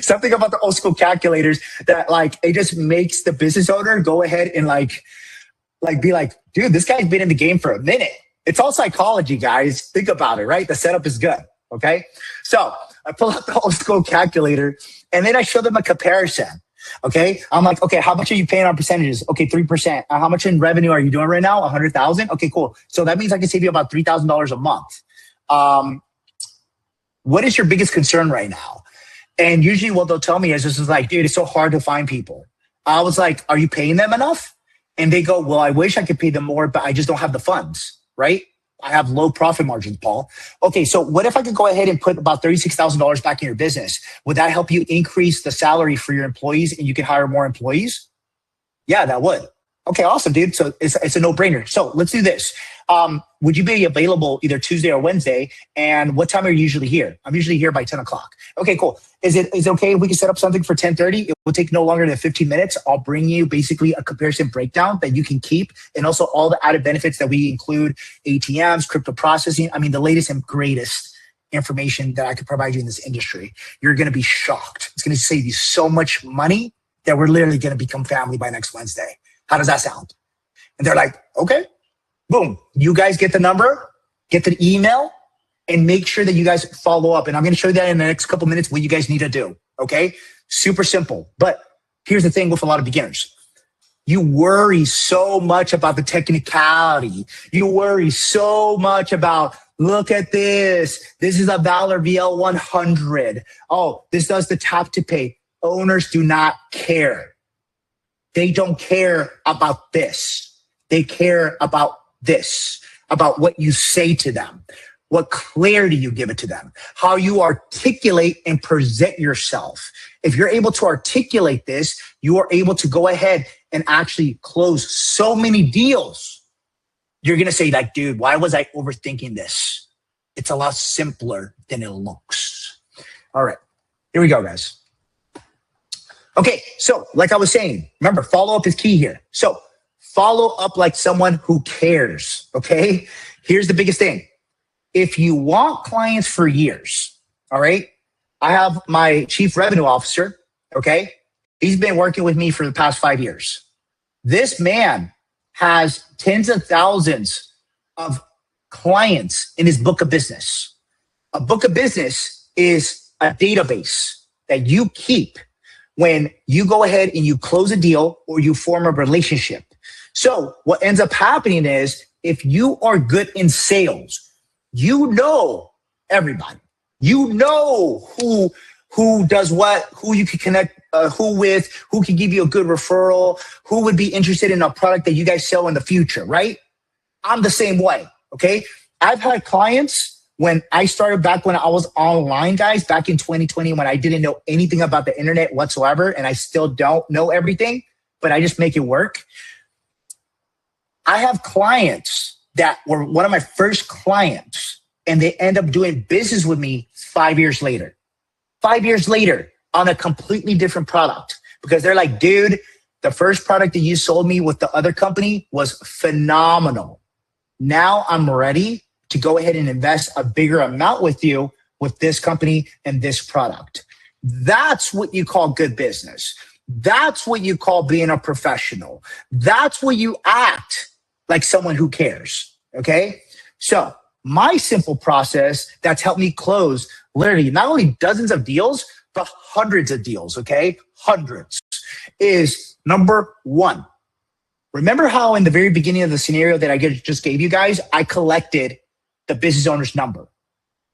Something about the old school calculators that like it just makes the business owner go ahead and like be like, dude, this guy's been in the game for a minute. It's all psychology, guys. Think about it, right? The setup is good. Okay. So I pull out the old school calculator and then I show them a comparison. Okay. I'm like, okay, how much are you paying on percentages? Okay. 3%. How much in revenue are you doing right now? 100,000. Okay, cool. So that means I can save you about $3,000 a month. What is your biggest concern right now? And usually what they'll tell me is this is like, dude, it's so hard to find people. I was like, are you paying them enough? And they go, well, I wish I could pay them more, but I just don't have the funds, right? I have low profit margins, Paul. Okay, so what if I could go ahead and put about $36,000 back in your business? Would that help you increase the salary for your employees and you can hire more employees? Yeah, that would. Okay, awesome, dude. So it's a no-brainer. So let's do this. Would you be available either Tuesday or Wednesday? And what time are you usually here? I'm usually here by 10 o'clock. Okay, cool. Is it okay if we can set up something for 10:30? It will take no longer than 15 minutes. I'll bring you basically a comparison breakdown that you can keep, and also all the added benefits that we include: ATMs, crypto processing. I mean, the latest and greatest information that I could provide you in this industry. You're going to be shocked. It's going to save you so much money that we're literally going to become family by next Wednesday. How does that sound? And they're like, okay. Boom. You guys get the number, get the email, and make sure that you guys follow up. And I'm going to show you that in the next couple minutes what you guys need to do. Okay. Super simple. But here's the thing with a lot of beginners. You worry so much about the technicality. You worry so much about, look at this. This is a Valor VL100. Oh, this does the tap to pay. Owners do not care. They don't care about this. They care about this, about what you say to them, what clarity you give it to them, how you articulate and present yourself. If you're able to articulate this, you are able to go ahead and actually close so many deals. You're going to say like, dude, why was I overthinking this? It's a lot simpler than it looks. All right, here we go, guys. Okay, so like I was saying, remember, follow-up is key here. So follow up like someone who cares, okay? Here's the biggest thing. If you want clients for years, all right, I have my chief revenue officer, okay? He's been working with me for the past 5 years. This man has tens of thousands of clients in his book of business. A book of business is a database that you keep when you go ahead and you close a deal or you form a relationship. So what ends up happening is if you are good in sales, you know everybody. You know who does what, who you can connect who with, who can give you a good referral, who would be interested in a product that you guys sell in the future, right? I'm the same way, okay? I've had clients when I started back when I was online, guys, back in 2020 when I didn't know anything about the internet whatsoever, and I still don't know everything, but I just make it work. I have clients that were one of my first clients, and they end up doing business with me 5 years later. 5 years later on a completely different product because they're like, dude, the first product that you sold me with the other company was phenomenal. Now I'm ready to go ahead and invest a bigger amount with you with this company and this product. That's what you call good business. That's what you call being a professional. That's what you act like someone who cares. Okay. So my simple process that's helped me close literally not only dozens of deals, but hundreds of deals. Okay. Hundreds is number one. Remember how in the very beginning of the scenario that I just gave you guys, I collected the business owner's number.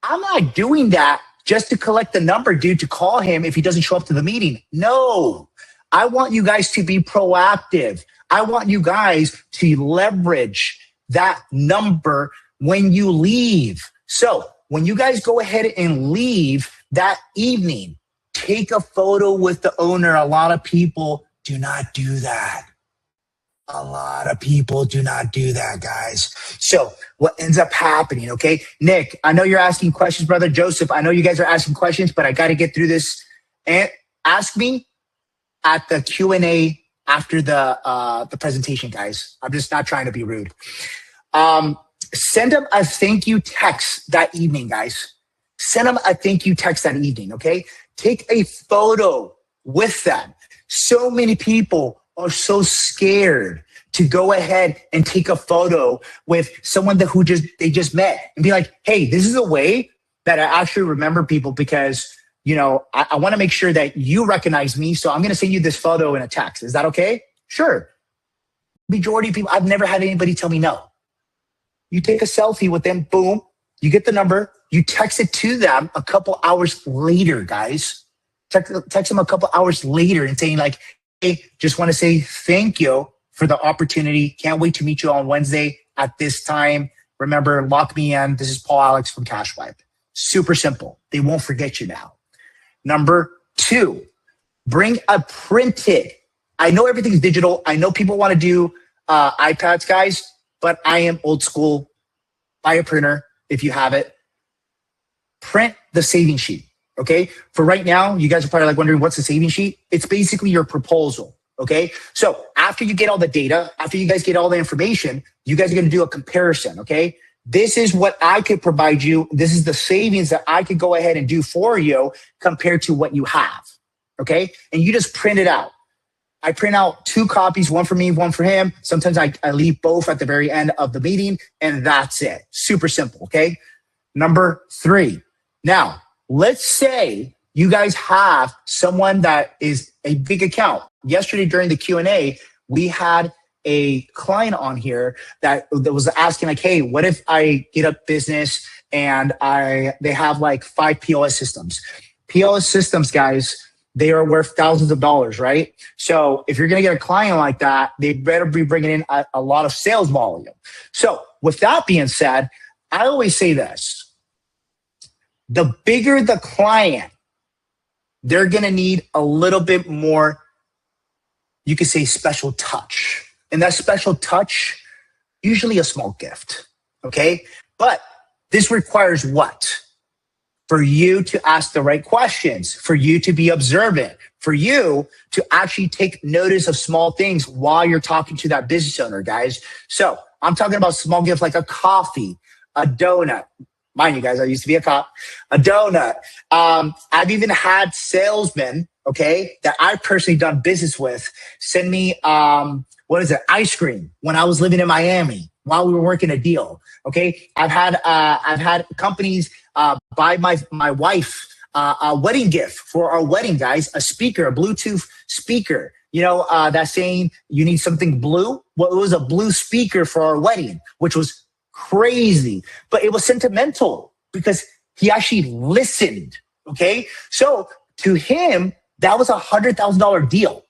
I'm not doing that just to collect the number, dude, to call him if he doesn't show up to the meeting. No, I want you guys to be proactive. I want you guys to leverage that number when you leave. So when you guys go ahead and leave that evening, take a photo with the owner. A lot of people do not do that. A lot of people do not do that, guys. So what ends up happening, okay? Nick, I know you're asking questions, brother. Joseph, I know you guys are asking questions, but I got to get through this. And ask me at the Q&A after the presentation, guys. I'm just not trying to be rude. Send them a thank you text that evening, guys. Send them a thank you text that evening, okay? Take a photo with them. So many people are so scared to go ahead and take a photo with someone who they just met and be like, hey, this is a way that I actually remember people because, you know, I want to make sure that you recognize me. So I'm going to send you this photo in a text. Is that okay? Sure. Majority of people, I've never had anybody tell me no. You take a selfie with them, boom, you get the number, you text it to them a couple hours later, guys. Text them a couple hours later and saying like, hey, just want to say thank you for the opportunity. Can't wait to meet you on Wednesday at this time. Remember, lock me in. This is Paul Alex from CashWipe. Super simple. They won't forget you now. Number two, bring a printed. I know everything's digital. I know people want to do iPads, guys, but I am old school. Buy a printer if you have it. Print the saving sheet. Okay. For right now, you guys are probably like wondering what's the saving sheet? It's basically your proposal. Okay. So after you get all the data, after you guys get all the information, you guys are going to do a comparison. Okay. This is what I could provide you. This is the savings that I could go ahead and do for you compared to what you have. Okay. And you just print it out. I print out 2 copies, one for me, one for him. Sometimes I leave both at the very end of the meeting and that's it. Super simple. Okay. Number 3. Now, let's say you guys have someone that is a big account. Yesterday during the Q&A, we had a client on here that was asking like, hey, what if I get a business and they have like 5 POS systems? POS systems, guys, they are worth thousands of dollars, right? So if you're going to get a client like that, they better be bringing in a lot of sales volume. So with that being said, I always say this. The bigger the client, they're going to need a little bit more, you could say, special touch. And that special touch, usually a small gift, okay? But this requires what? For you to ask the right questions, for you to be observant, for you to actually take notice of small things while you're talking to that business owner, guys. So I'm talking about small gifts like a coffee, a donut. Mind you guys, I used to be a cop. A donut. I've even had salesmen, okay, that I've personally done business with send me, ice cream when I was living in Miami while we were working a deal. Okay, I've had companies buy my wife a wedding gift for our wedding, guys. A speaker, a Bluetooth speaker. You know, that's saying you need something blue. Well, it was a blue speaker for our wedding, which was crazy, but it was sentimental because he actually listened. Okay. So to him, that was $100,000 deal.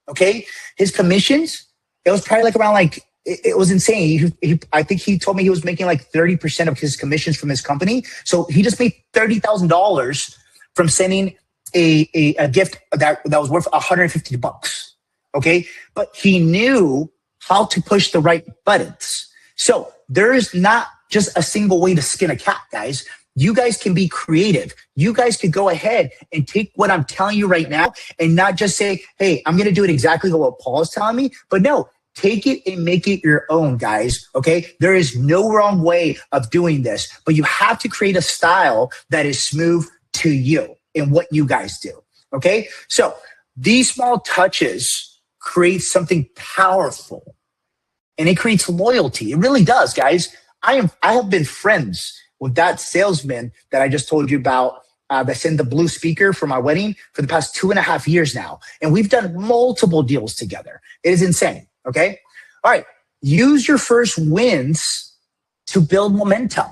Okay. His commissions, it was probably like around like, it was insane. I think he told me he was making like 30% of his commissions from his company. So he just made $30,000 from sending a gift that was worth $150. Okay. But he knew how to push the right buttons. So there is not just a single way to skin a cat, guys. You guys can be creative. You guys could go ahead and take what I'm telling you right now and not just say, hey, I'm going to do it exactly what Paul is telling me, but no, take it and make it your own, guys. Okay. There is no wrong way of doing this, but you have to create a style that is smooth to you and what you guys do. Okay. So these small touches create something powerful and it creates loyalty. It really does, guys. I have been friends with that salesman that I just told you about that's in the blue speaker for my wedding for the past 2.5 years now. And we've done multiple deals together. It is insane. Okay. All right. Use your first wins to build momentum.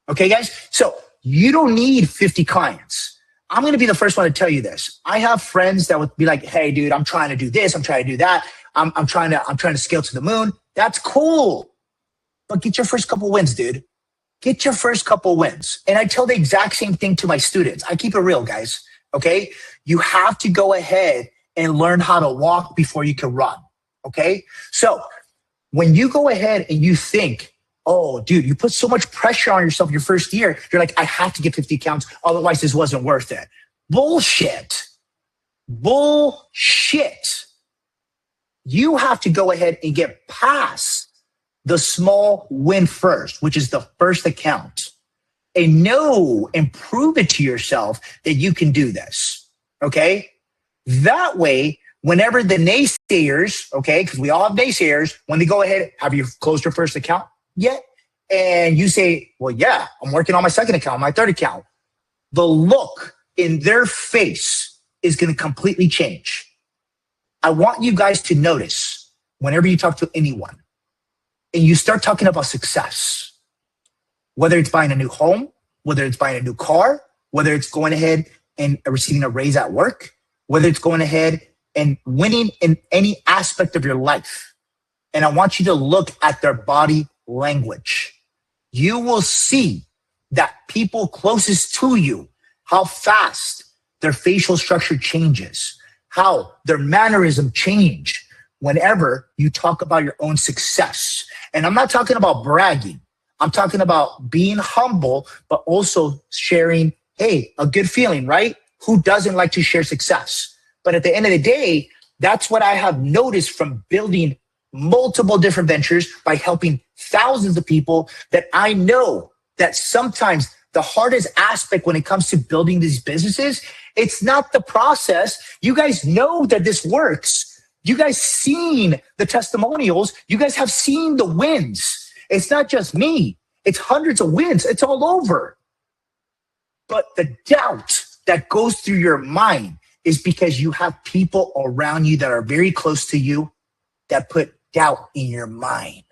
Okay, guys. So you don't need 50 clients. I'm going to be the first one to tell you this. I have friends that would be like, hey, dude, I'm trying to do this. I'm trying to do that. I'm trying to scale to the moon. That's cool. But get your first couple wins, dude. Get your first couple wins. And I tell the exact same thing to my students. I keep it real, guys. Okay. You have to go ahead and learn how to walk before you can run. Okay. So when you go ahead and you think, oh, dude, you put so much pressure on yourself your first year, you're like, I have to get 50 accounts. Otherwise this wasn't worth it. Bullshit. Bullshit. You have to go ahead and get past the small win first, which is the first account, and know and prove it to yourself that you can do this. Okay. That way, whenever the naysayers, okay, because we all have naysayers, when they go ahead, have you closed your first account yet? And you say, well, yeah, I'm working on my second account, my third account. The look in their face is going to completely change. I want you guys to notice whenever you talk to anyone and you start talking about success, whether it's buying a new home, whether it's buying a new car, whether it's going ahead and receiving a raise at work, whether it's going ahead and winning in any aspect of your life. And I want you to look at their body language. You will see that people closest to you, how fast their facial structure changes, how their mannerism change whenever you talk about your own success. And I'm not talking about bragging. I'm talking about being humble, but also sharing, hey, a good feeling, right? Who doesn't like to share success? But at the end of the day, that's what I have noticed from building multiple different ventures by helping thousands of people, that I know that sometimes the hardest aspect when it comes to building these businesses, it's not the process. You guys know that this works. You guys seen the testimonials. You guys have seen the wins. It's not just me. It's hundreds of wins. It's all over. But the doubt that goes through your mind is because you have people around you that are very close to you that put doubt in your mind.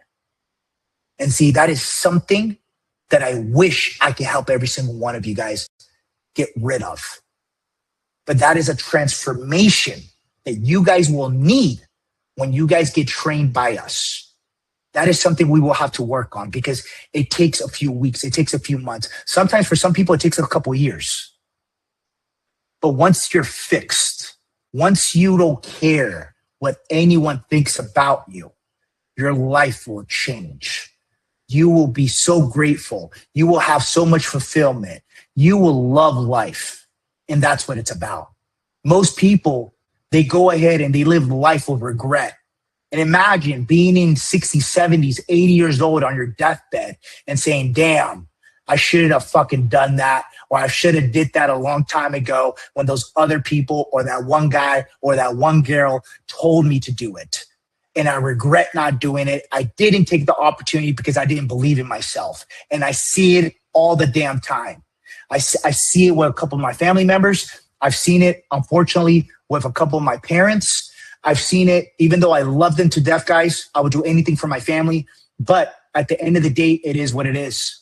And see, that is something that I wish I could help every single one of you guys get rid of. But that is a transformation that you guys will need when you guys get trained by us. That is something we will have to work on because it takes a few weeks. It takes a few months. Sometimes for some people, it takes a couple years. But once you're fixed, once you don't care what anyone thinks about you, your life will change. You will be so grateful. You will have so much fulfillment. You will love life. And that's what it's about. Most people, they go ahead and they live life with regret. And imagine being in 60s, 70s, 80 years old on your deathbed and saying, damn, I shouldn't have fucking done that. Or I should have did that a long time ago when those other people or that one guy or that one girl told me to do it. And I regret not doing it. I didn't take the opportunity because I didn't believe in myself. And I see it all the damn time. I see it with a couple of my family members. I've seen it, unfortunately, with a couple of my parents. I've seen it, even though I love them to death, guys. I would do anything for my family. But at the end of the day, it is what it is.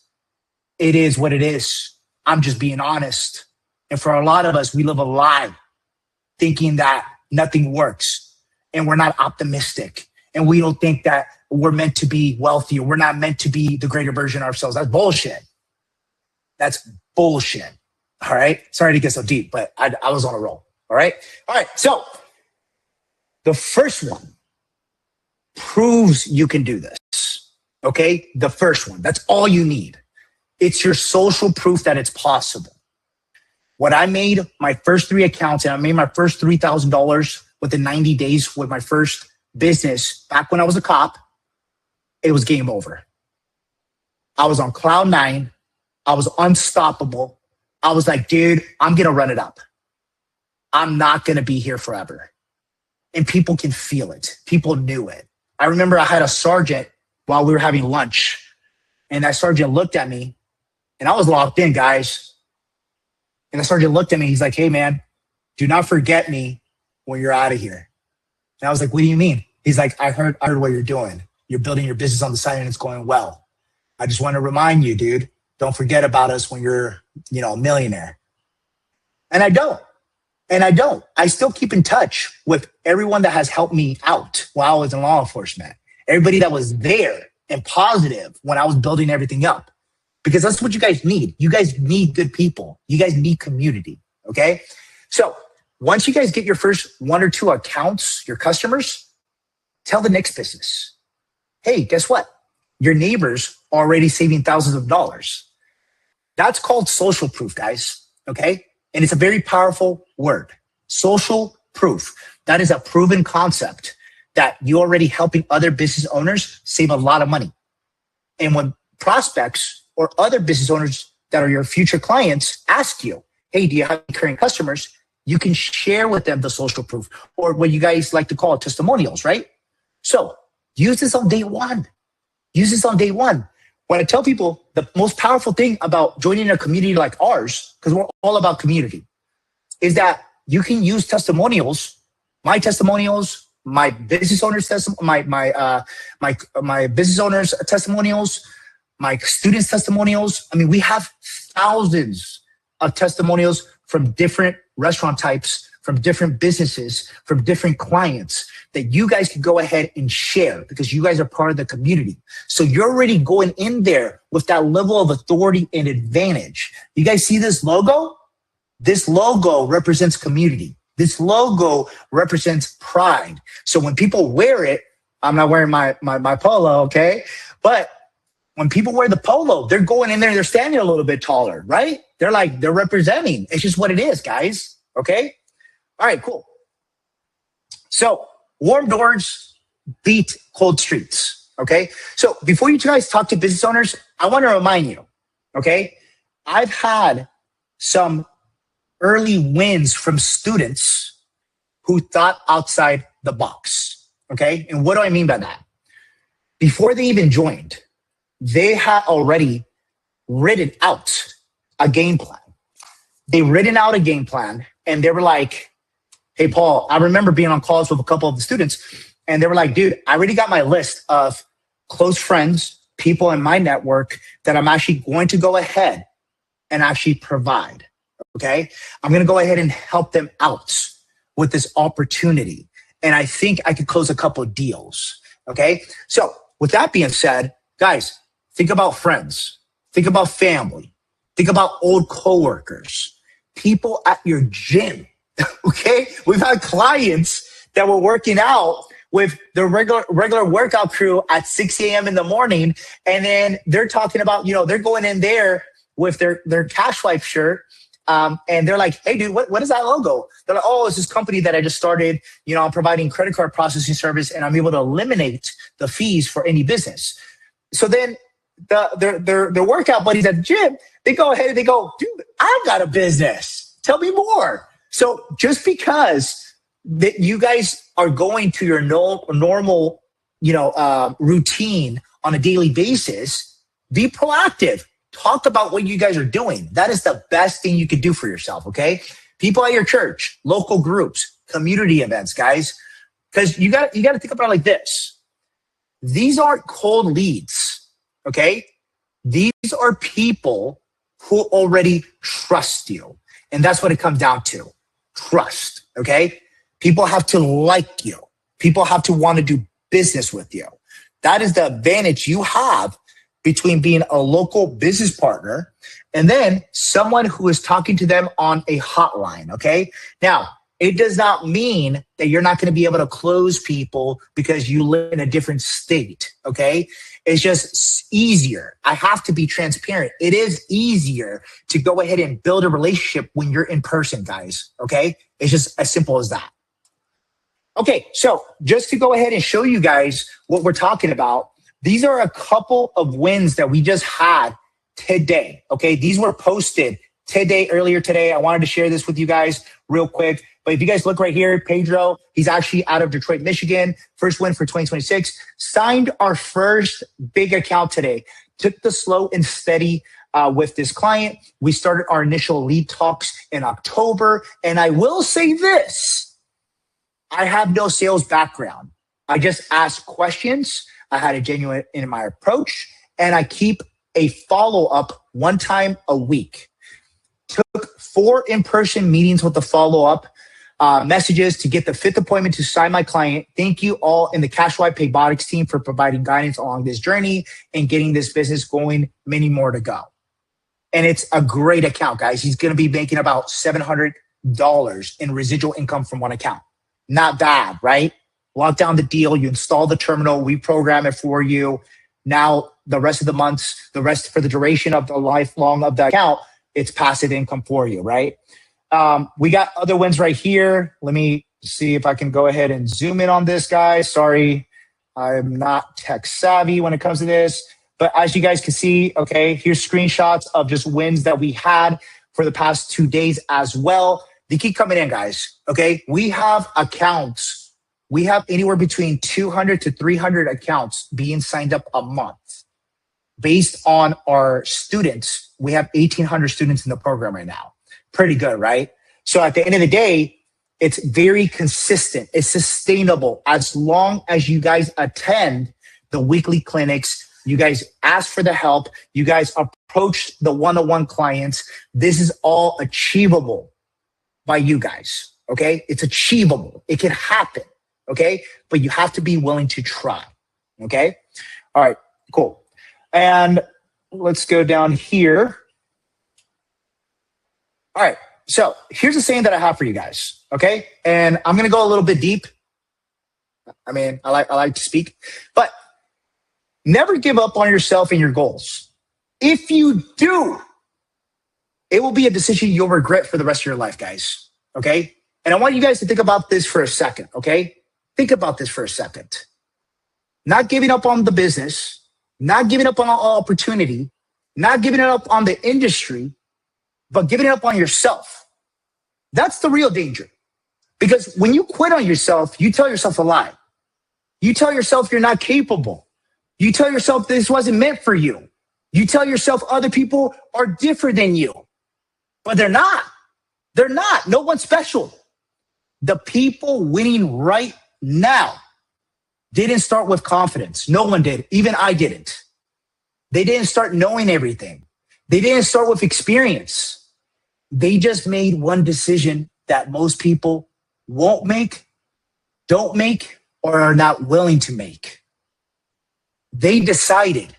It is what it is. I'm just being honest. And for a lot of us, we live a lie thinking that nothing works and we're not optimistic and we don't think that we're meant to be wealthy or we're not meant to be the greater version of ourselves. That's bullshit. That's bullshit. All right. Sorry to get so deep, but I was on a roll. All right. All right. So the first one proves you can do this. Okay. The first one, that's all you need. It's your social proof that it's possible. When I made my first 3 accounts and I made my first $3,000 within 90 days with my first business back when I was a cop, it was game over. I was on cloud 9. I was unstoppable. I was like, dude, I'm going to run it up. I'm not going to be here forever. And people can feel it. People knew it. I remember I had a sergeant while we were having lunch, and that sergeant looked at me, and I was locked in, guys. And the sergeant looked at me. He's like, hey, man, do not forget me when you're out of here. And I was like, what do you mean? He's like, I heard what you're doing. You're building your business on the side and it's going well. I just want to remind you, dude, don't forget about us when you're, a millionaire. And I don't. I still keep in touch with everyone that has helped me out while I was in law enforcement. Everybody that was there and positive when I was building everything up. Because that's what you guys need. You guys need good people. You guys need community, okay? So once you guys get your first 1 or 2 accounts, your customers, tell the next business, hey, guess what? Your neighbors are already saving thousands of dollars. That's called social proof, guys, okay? And it's a very powerful word, social proof. That is a proven concept that you're already helping other business owners save a lot of money. And when prospects or other business owners that are your future clients ask you, hey, do you have any current customers? You can share with them the social proof, or what you guys like to call testimonials, right? So use this on day one. Use this on day one. When I tell people the most powerful thing about joining a community like ours, because we're all about community, is that you can use testimonials, my business owners' my business owners' testimonials, my students' testimonials. I mean, we have thousands of testimonials from different restaurant types, from different businesses, from different clients that you guys can go ahead and share because you guys are part of the community. So you're already going in there with that level of authority and advantage. You guys see this logo? This logo represents community. This logo represents pride. So when people wear it, I'm not wearing my polo, okay? But when people wear the polo, they're going in there and they're standing a little bit taller, right? They're representing. It's just what it is, guys, okay? All right, cool. So warm doors beat cold streets, okay? So before you guys talk to business owners, I want to remind you, okay? I've had some early wins from students who thought outside the box, okay? And what do I mean by that? Before they even joined, they had already written out a game plan. They written out a game plan and they were like, hey, Paul, I remember being on calls with a couple of the students and they were like, dude, I already got my list of close friends, people in my network that I'm actually going to go ahead and actually provide, okay? I'm going to go ahead and help them out with this opportunity. And I think I could close a couple of deals, okay? So with that being said, guys, think about friends, think about family, think about old coworkers, people at your gym, okay? We've had clients that were working out with the regular workout crew at 6 a.m. in the morning, and then they're talking about, they're going in there with their Cash Life shirt, and they're like, hey, dude, what is that logo? They're like, oh, it's this company that I just started. I'm providing credit card processing service, and I'm able to eliminate the fees for any business. So then their workout buddies at the gym, they go ahead and they go, dude, I've got a business. Tell me more. So just because that you guys are going to your normal, routine on a daily basis, be proactive. Talk about what you guys are doing. That is the best thing you could do for yourself, okay? People at your church, local groups, community events, guys. Because you got to think about it like this. These aren't cold leads, okay? These are people who already trust you. And that's what it comes down to. Trust, okay? People have to like you. People have to want to do business with you. That is the advantage you have between being a local business partner and then someone who is talking to them on a hotline, okay? Now, it does not mean that you're not going to be able to close people because you live in a different state, okay? It's just easier. I have to be transparent. It is easier to go ahead and build a relationship when you're in person, guys. Okay. It's just as simple as that. Okay. So just to go ahead and show you guys what we're talking about, these are a couple of wins that we just had today. Okay. These were posted earlier today. I wanted to share this with you guys real quick. But if you guys look right here, Pedro, he's actually out of Detroit, Michigan. First win for 2026. Signed our first big account today. Took the slow and steady with this client. We started our initial lead talks in October. And I will say this, I have no sales background. I just ask questions. I had a genuine in my approach, and I keep a follow-up one time a week. Took 4 in-person meetings with the follow-up messages to get the 5th appointment to sign my client. Thank you all in the Cashfly Paybotics team for providing guidance along this journey and getting this business going. Many more to go. And it's a great account, guys. He's going to be making about $700 in residual income from one account. Not bad, right? Lock down the deal. You install the terminal. We program it for you. Now, the rest of the months, the rest for the duration of the lifelong of the account, it's passive income for you, right? We got other wins right here. Let me see if I can go ahead and zoom in on this guy. Sorry, I'm not tech savvy when it comes to this. But as you guys can see, okay, here's screenshots of just wins that we had for the past 2 days as well. They keep coming in, guys, okay? We have accounts. We have anywhere between 200 to 300 accounts being signed up a month. Based on our students, we have 1,800 students in the program right now. Pretty good, right? So at the end of the day, it's very consistent. It's sustainable as long as you guys attend the weekly clinics. You guys ask for the help. You guys approach the one-on-one clients. This is all achievable by you guys, okay? It's achievable. It can happen, okay? But you have to be willing to try, okay? All right, cool. And let's go down here. All right, so here's a saying that I have for you guys, okay? And I'm gonna go a little bit deep. I mean, I like to speak, but never give up on yourself and your goals. If you do, it will be a decision you'll regret for the rest of your life, guys, okay? And I want you guys to think about this for a second, okay? Think about this for a second. Not giving up on the business, not giving up on all opportunity, not giving it up on the industry, but giving it up on yourself. That's the real danger. Because when you quit on yourself, you tell yourself a lie. You tell yourself you're not capable. You tell yourself this wasn't meant for you. You tell yourself other people are different than you. But they're not. They're not. No one's special. The people winning right now didn't start with confidence. No one did. Even I didn't. They didn't start knowing everything. They didn't start with experience. They just made one decision that most people won't make, don't make, or are not willing to make. They decided,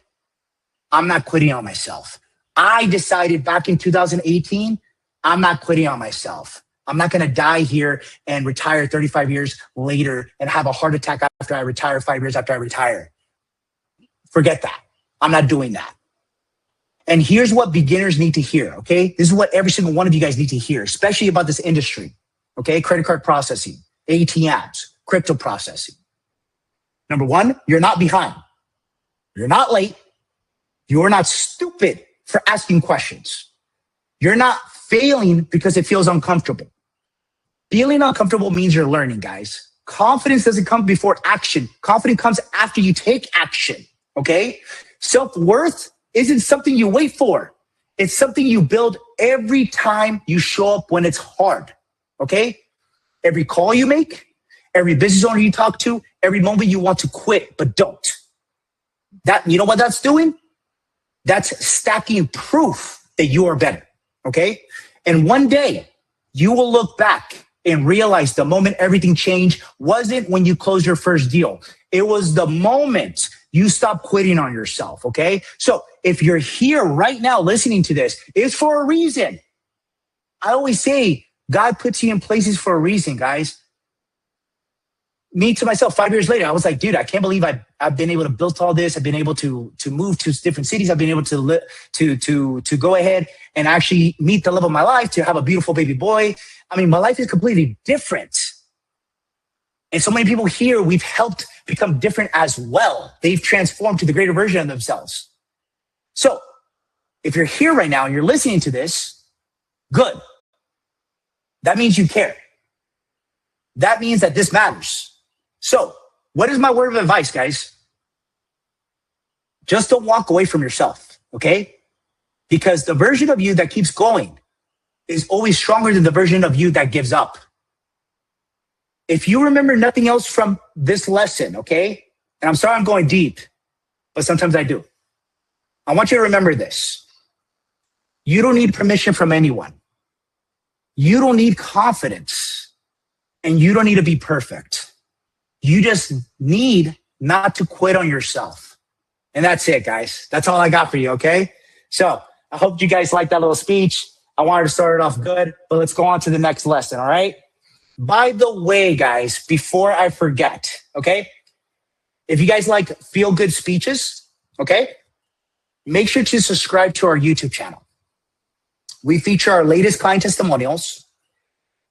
I'm not quitting on myself. I decided back in 2018, I'm not quitting on myself. I'm not going to die here and retire 35 years later and have a heart attack after I retire, 5 years after I retire. Forget that. I'm not doing that. And here's what beginners need to hear, okay? This is what every single one of you guys need to hear, especially about this industry, okay? Credit card processing, ATMs, crypto processing. Number one, you're not behind. You're not late. You're not stupid for asking questions. You're not failing because it feels uncomfortable. Feeling uncomfortable means you're learning, guys. Confidence doesn't come before action. Confidence comes after you take action, okay? Self-worth isn't something you wait for. It's something you build every time you show up when it's hard, okay? Every call you make, every business owner you talk to, every moment you want to quit but don't. That, you know what that's doing? That's stacking proof that you are better, okay? And one day you will look back and realize the moment everything changed wasn't when you closed your first deal. It was the moment you stopped quitting on yourself, okay? So if you're here right now listening to this, it's for a reason. I always say God puts you in places for a reason, guys. me to myself 5 years later, I was like, dude, I can't believe I've been able to build all this. I've been able to move to different cities. I've been able to go ahead and actually meet the love of my life, to have a beautiful baby boy. I mean, my life is completely different. And so many people here, we've helped become different as well. They've transformed to the greater version of themselves. So if you're here right now and you're listening to this, good. That means you care. That means that this matters. So what is my word of advice, guys? Just don't walk away from yourself, okay? Because the version of you that keeps going is always stronger than the version of you that gives up. If you remember nothing else from this lesson, okay? And I'm sorry I'm going deep, but sometimes I do. I want you to remember this. You don't need permission from anyone. You don't need confidence, and you don't need to be perfect. You just need not to quit on yourself. And that's it, guys. That's all I got for you, okay? So I hope you guys liked that little speech. I wanted to start it off good, but let's go on to the next lesson, all right? By the way, guys, before I forget, okay? If you guys like feel-good speeches, okay? Make sure to subscribe to our YouTube channel. We feature our latest client testimonials,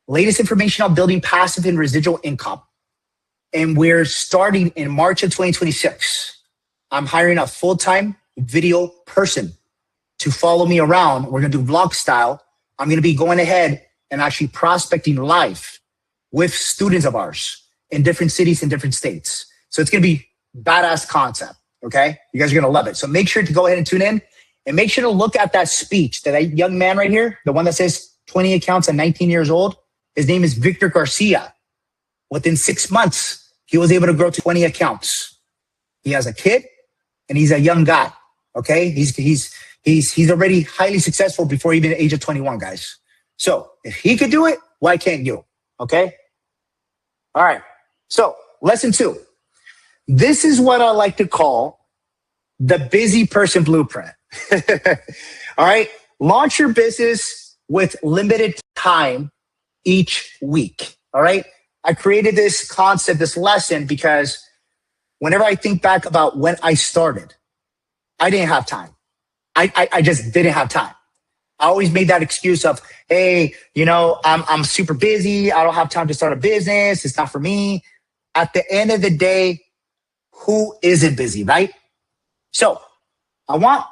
latest information on building passive and residual income. And we're starting in March of 2026. I'm hiring a full-time video person to follow me around. We're going to do vlog style. I'm going to be going ahead and actually prospecting live with students of ours in different cities and different states. So it's going to be badass concept. Okay. You guys are going to love it. So make sure to go ahead and tune in, and make sure to look at that speech that young man right here, the one that says 20 accounts at 19 years old. His name is Victor Garcia. Within 6 months, he was able to grow to 20 accounts. He has a kid and he's a young guy. Okay. He's already highly successful before even the age of 21, guys. So if he could do it, why can't you? Okay. All right. So lesson 2. This is what I like to call the busy person blueprint. All right. Launch your business with limited time each week. All right. I created this concept, this lesson, because whenever I think back about when I started, I didn't have time. I just didn't have time. I always made that excuse of, hey, I'm super busy. I don't have time to start a business. It's not for me. At the end of the day, who isn't busy, right? So I want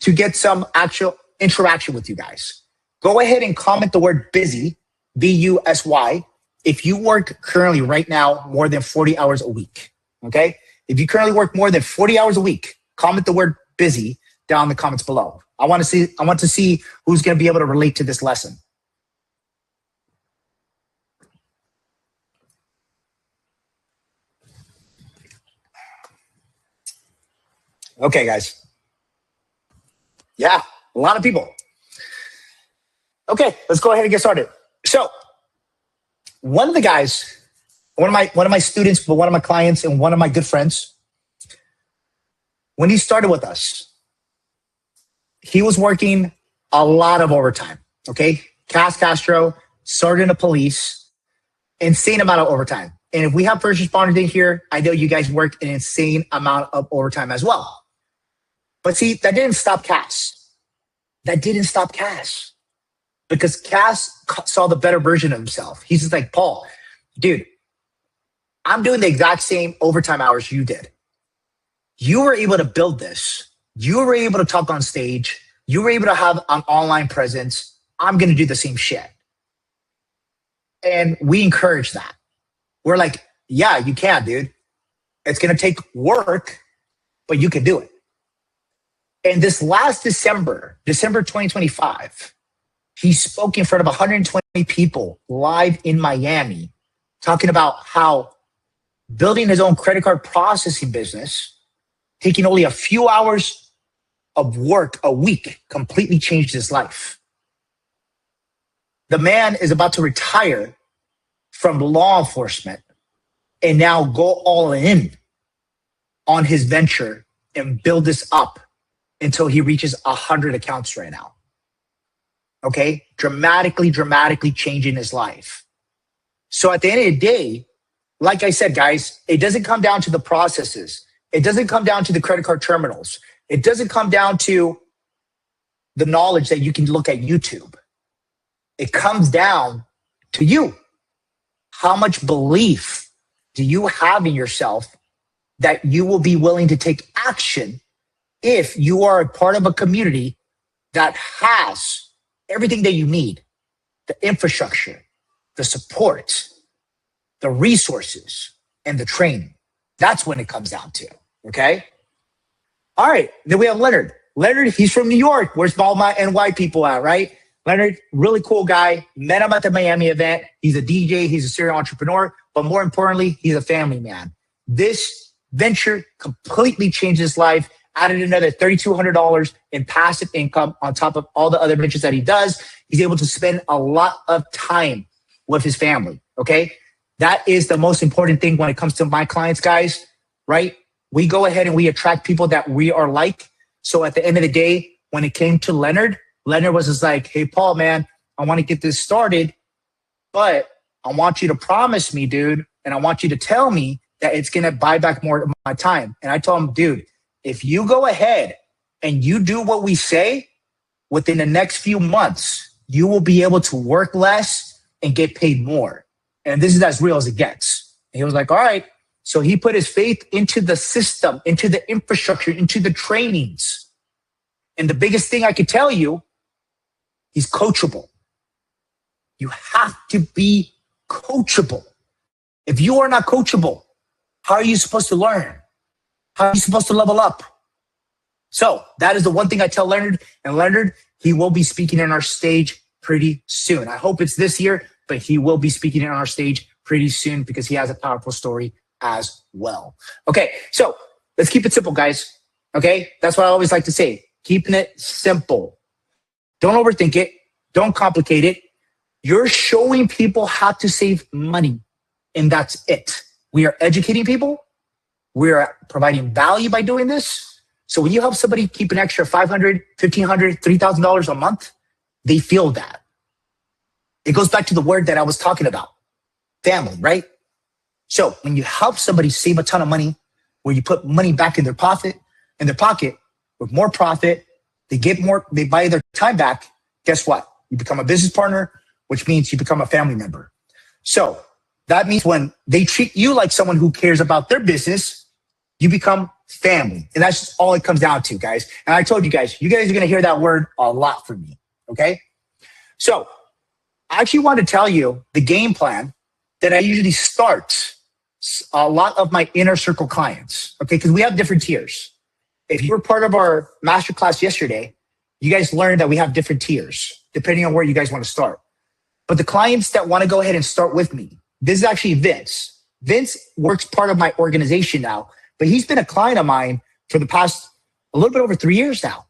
to get some actual interaction with you guys. Go ahead and comment the word busy, B-U-S-Y, if you work currently right now more than 40 hours a week, okay? If you currently work more than 40 hours a week, comment the word busy down in the comments below. I want to see who's going to be able to relate to this lesson. Okay, guys. Yeah, a lot of people. Okay, let's go ahead and get started. So, one of the guys, one of my students, but one of my clients and one of my good friends, when he started with us, he was working a lot of overtime. Okay, Castro, sergeant of police, insane amount of overtime. And if we have first responders in here, I know you guys work an insane amount of overtime as well. But see, that didn't stop Cass. That didn't stop Cass. Because Cass saw the better version of himself. He's just like, Paul, dude, I'm doing the exact same overtime hours you did. You were able to build this. You were able to talk on stage. You were able to have an online presence. I'm going to do the same shit. And we encourage that. We're like, yeah, you can, dude. It's going to take work, but you can do it. And this last December 2025, he spoke in front of 120 people live in Miami, talking about how building his own credit card processing business, taking only a few hours of work a week, completely changed his life. The man is about to retire from law enforcement and now go all in on his venture and build this up until he reaches 100 accounts right now. Okay, dramatically changing his life. So at the end of the day, like I said, guys, it doesn't come down to the processes. It doesn't come down to the credit card terminals. It doesn't come down to the knowledge that you can look at YouTube. It comes down to you. How much belief do you have in yourself that you will be willing to take action if you are a part of a community that has everything that you need, the infrastructure, the support, the resources, and the training. That's when it comes down to, okay? All right, then we have Leonard. Leonard, he's from New York. Where's all my NY people at, right? Leonard, really cool guy. Met him at the Miami event. He's a DJ. He's a serial entrepreneur. But more importantly, he's a family man. This venture completely changed his life, added another $3,200 in passive income on top of all the other ventures that he does. He's able to spend a lot of time with his family, okay? That is the most important thing when it comes to my clients, guys, right? We go ahead and we attract people that we are like. So at the end of the day, when it came to Leonard, Leonard was just like, hey, Paul, man, I want to get this started, but I want you to promise me, dude, and I want you to tell me that it's going to buy back more of my time. And I told him, dude, if you go ahead and you do what we say, within the next few months, you will be able to work less and get paid more. And this is as real as it gets. And he was like, all right. So he put his faith into the system, into the infrastructure, into the trainings. And the biggest thing I could tell you, he's coachable. You have to be coachable. If you are not coachable, how are you supposed to learn? How are you supposed to level up? So that is the one thing I tell Leonard. And Leonard, he will be speaking on our stage pretty soon. I hope it's this year, but he will be speaking on our stage pretty soon because he has a powerful story as well. Okay, so let's keep it simple, guys. Okay, that's what I always like to say. Keeping it simple. Don't overthink it. Don't complicate it. You're showing people how to save money, and that's it. We are educating people. We are providing value by doing this. So when you help somebody keep an extra $500, $1,500, $3,000 a month, they feel that. It goes back to the word that I was talking about, family, right? So when you help somebody save a ton of money, where you put money back in their pocket with more profit, they get more, they buy their time back. Guess what? You become a business partner, which means you become a family member. So that means when they treat you like someone who cares about their business, you become family. And that's just all it comes down to, guys. And I told you guys are going to hear that word a lot from me. Okay. So I actually want to tell you the game plan that I usually start a lot of my inner circle clients. Okay. Because we have different tiers. If you were part of our masterclass yesterday, you guys learned that we have different tiers depending on where you guys want to start. But the clients that want to go ahead and start with me, this is actually Vince. Vince works part of my organization now, but he's been a client of mine for the past a little bit over 3 years now.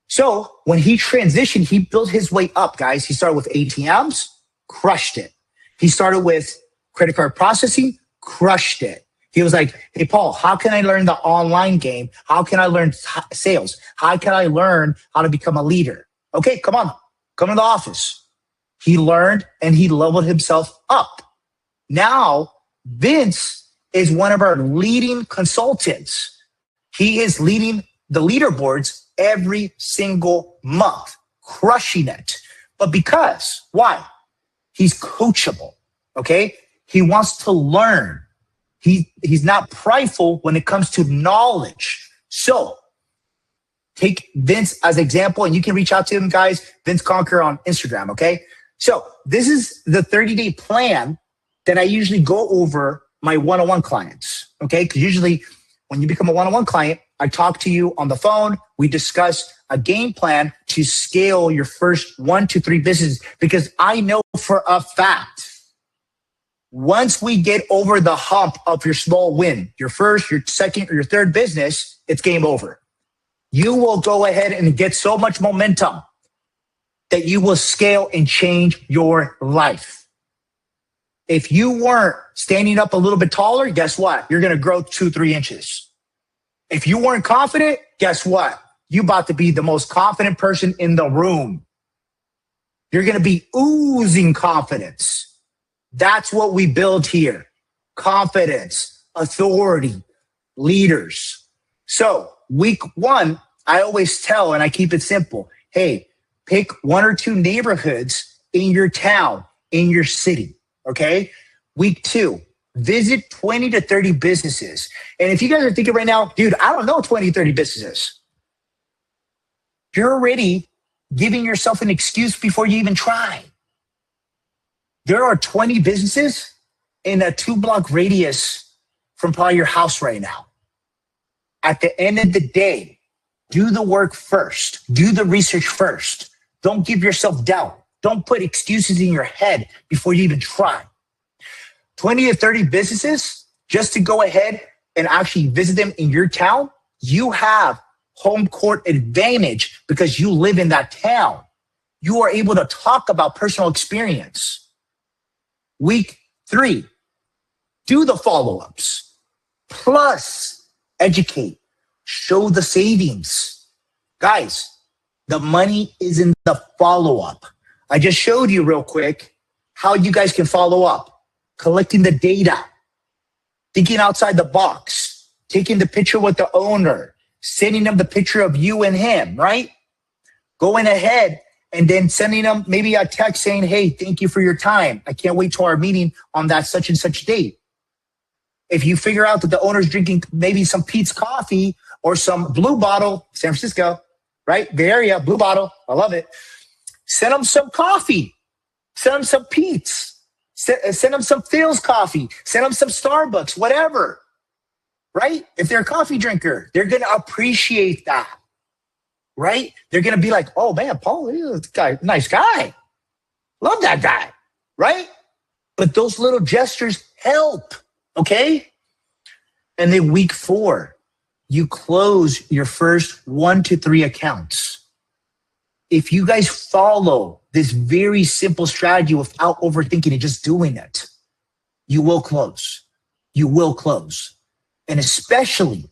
So when he transitioned, he built his way up, guys. He started with ATMs, crushed it. He started with credit card processing, crushed it. He was like, hey, Paul, how can I learn the online game? How can I learn sales? How can I learn how to become a leader? Okay, come on, come to the office. He learned and he leveled himself up. Now, Vince is one of our leading consultants. He is leading the leaderboards every single month, crushing it. But because, why? He's coachable, okay? He wants to learn. He's not prideful when it comes to knowledge. So take Vince as an example, and you can reach out to him, guys. Vince Conquer on Instagram, okay? So this is the 30-day plan that I usually go over my one-on-one clients, okay? Because usually when you become a one-on-one client, I talk to you on the phone. We discuss a game plan to scale your first 1 to 3 businesses, because I know for a fact, once we get over the hump of your small win, your first, your second, or your third business, it's game over. You will go ahead and get so much momentum that you will scale and change your life. If you weren't standing up a little bit taller, guess what? You're going to grow 2-3 inches. If you weren't confident, guess what? You're about to be the most confident person in the room. You're going to be oozing confidence. That's what we build here. confidence, authority, leaders. So week one, I always tell, and I keep it simple. Hey, pick 1 or 2 neighborhoods in your town, in your city. Okay. Week 2, visit 20 to 30 businesses. And if you guys are thinking right now, dude, I don't know 20, 30 businesses. You're already giving yourself an excuse before you even try. There are 20 businesses in a 2-block radius from probably your house right now. At the end of the day, do the work first. Do the research first. Don't give yourself doubt. Don't put excuses in your head before you even try. 20 to 30 businesses, just to go ahead and actually visit them in your town, you have home court advantage because you live in that town. You are able to talk about personal experience. Week 3, do the follow-ups, plus educate, show the savings. Guys, the money is in the follow-up. I just showed you real quick how you guys can follow up, collecting the data, thinking outside the box, taking the picture with the owner, sending them the picture of you and him, right? Going ahead and then sending them maybe a text saying, hey, thank you for your time. I can't wait to our meeting on that such and such date. If you figure out that the owner's drinking maybe some Pete's coffee or some Blue Bottle, San Francisco, right? Bay Area, Blue Bottle, I love it. Send them some coffee. Send them some Pete's. Send them some Phil's coffee. Send them some Starbucks, whatever, right? If they're a coffee drinker, they're going to appreciate that, right? They're going to be like, oh, man, Paul, this guy, nice guy. Love that guy, right? But those little gestures help, okay? And then week 4, you close your first 1 to 3 accounts. If you guys follow this very simple strategy without overthinking it, just doing it, you will close. You will close. And especially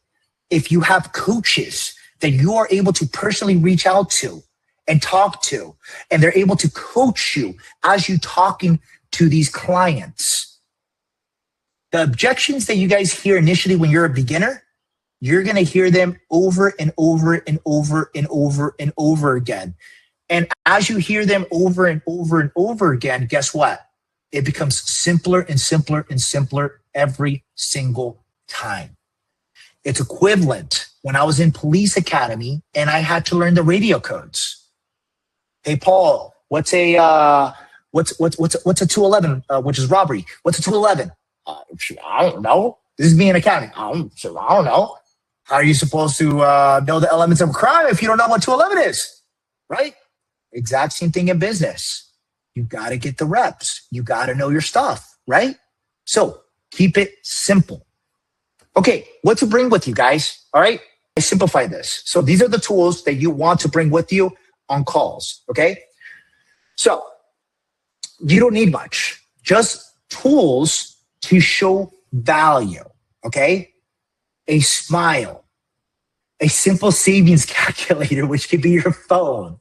if you have coaches that you are able to personally reach out to and talk to, and they're able to coach you as you talking to these clients. The objections that you guys hear initially when you're a beginner, you're going to hear them over and over and over and over and over again. And as you hear them over and over and over again, guess what? It becomes simpler and simpler and simpler every single time. It's equivalent when I was in police academy and I had to learn the radio codes. Hey, Paul, what's a 211, which is robbery? What's a 211? I don't know. This is me in accounting. I don't know. How are you supposed to know the elements of a crime if you don't know what 211 is, right? Exact same thing in business. You got to get the reps. You got to know your stuff, right? So keep it simple. Okay, what to bring with you guys, all right? I simplify this. So these are the tools that you want to bring with you on calls, okay? So you don't need much, just tools to show value, okay? A smile, a simple savings calculator, which could be your phone,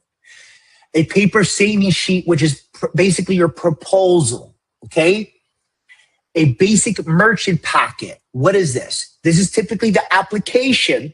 a paper savings sheet, which is basically your proposal, okay? A basic merchant packet. What is this? This is typically the application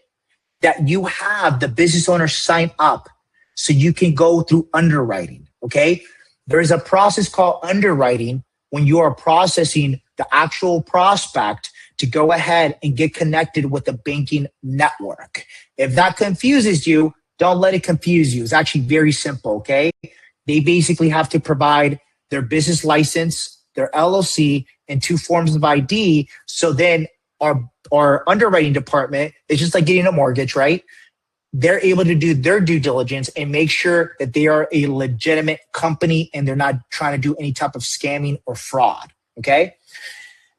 that you have the business owner sign up so you can go through underwriting, okay? There is a process called underwriting when you are processing the actual prospect to go ahead and get connected with the banking network. If that confuses you, don't let it confuse you. It's actually very simple, okay? They basically have to provide their business license, their LLC, and 2 forms of ID. So then our underwriting department is just like getting a mortgage, right? They're able to do their due diligence and make sure that they are a legitimate company and they're not trying to do any type of scamming or fraud, okay?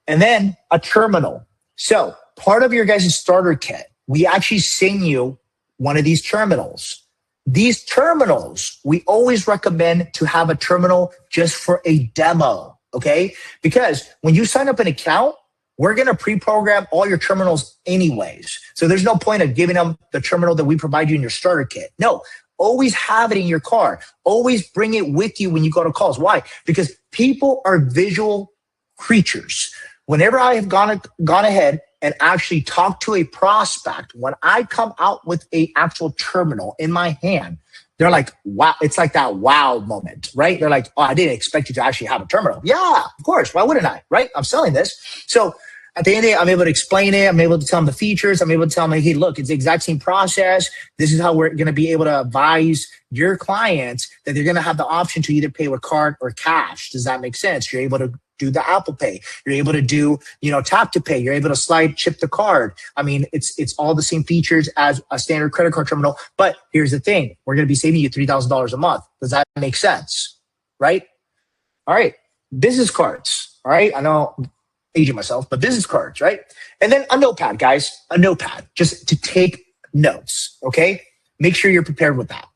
And then a terminal. So part of your guys' starter kit, we actually send you one of these terminals. These terminals, we always recommend to have a terminal just for a demo, okay? Because when you sign up an account, we're going to pre-program all your terminals anyways. So there's no point of giving them the terminal that we provide you in your starter kit. No, always have it in your car. Always bring it with you when you go to calls. Why? Because people are visual creatures. whenever I have gone ahead and actually talked to a prospect, when I come out with a actual terminal in my hand, they're like, wow, it's like that wow moment, right? They're like, oh, I didn't expect you to actually have a terminal. Yeah, of course. Why wouldn't I, right? I'm selling this. So at the end of the day, I'm able to explain it. I'm able to tell them the features. I'm able to tell them, hey, look, it's the exact same process. This is how we're going to be able to advise your clients that they're going to have the option to either pay with card or cash. Does that make sense? You're able to do the Apple Pay. You're able to do, tap to pay. You're able to chip the card. I mean, it's all the same features as a standard credit card terminal. But here's the thing. We're going to be saving you $3,000 a month. Does that make sense? Right? All right. Business cards. All right. I know I'm aging myself, but business cards, right? And then a notepad, guys, a notepad just to take notes. Okay. Make sure you're prepared with that.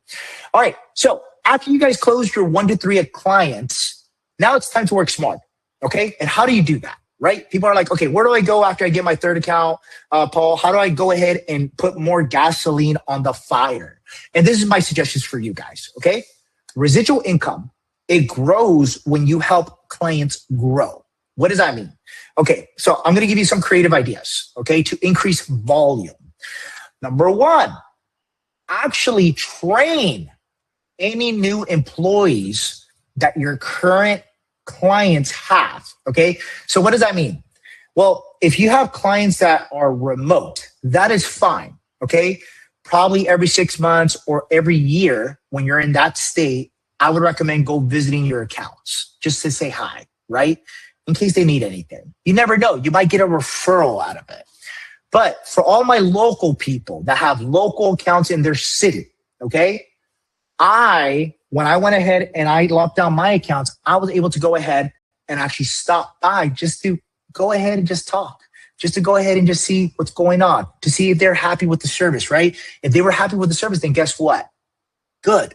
All right. So after you guys close your 1 to 3 clients, now it's time to work smart. Okay. And how do you do that? Right? People are like, okay, where do I go after I get my third account, Paul? How do I go ahead and put more gasoline on the fire? And this is my suggestions for you guys. Okay. Residual income, it grows when you help clients grow. What does that mean? Okay. So I'm going to give you some creative ideas, okay, to increase volume. Number 1, actually train any new employees that your current clients have. Okay. So what does that mean? Well, if you have clients that are remote, that is fine. Okay. Probably every 6 months or every year when you're in that state, I would recommend go visiting your accounts just to say hi, right? In case they need anything. You never know. You might get a referral out of it. But for all my local people that have local accounts in their city, okay, when I went ahead and I locked down my accounts, I was able to go ahead and actually stop by just to go ahead and just talk, just to go ahead and just see what's going on, to see if they're happy with the service, right? If they were happy with the service, then guess what? Good.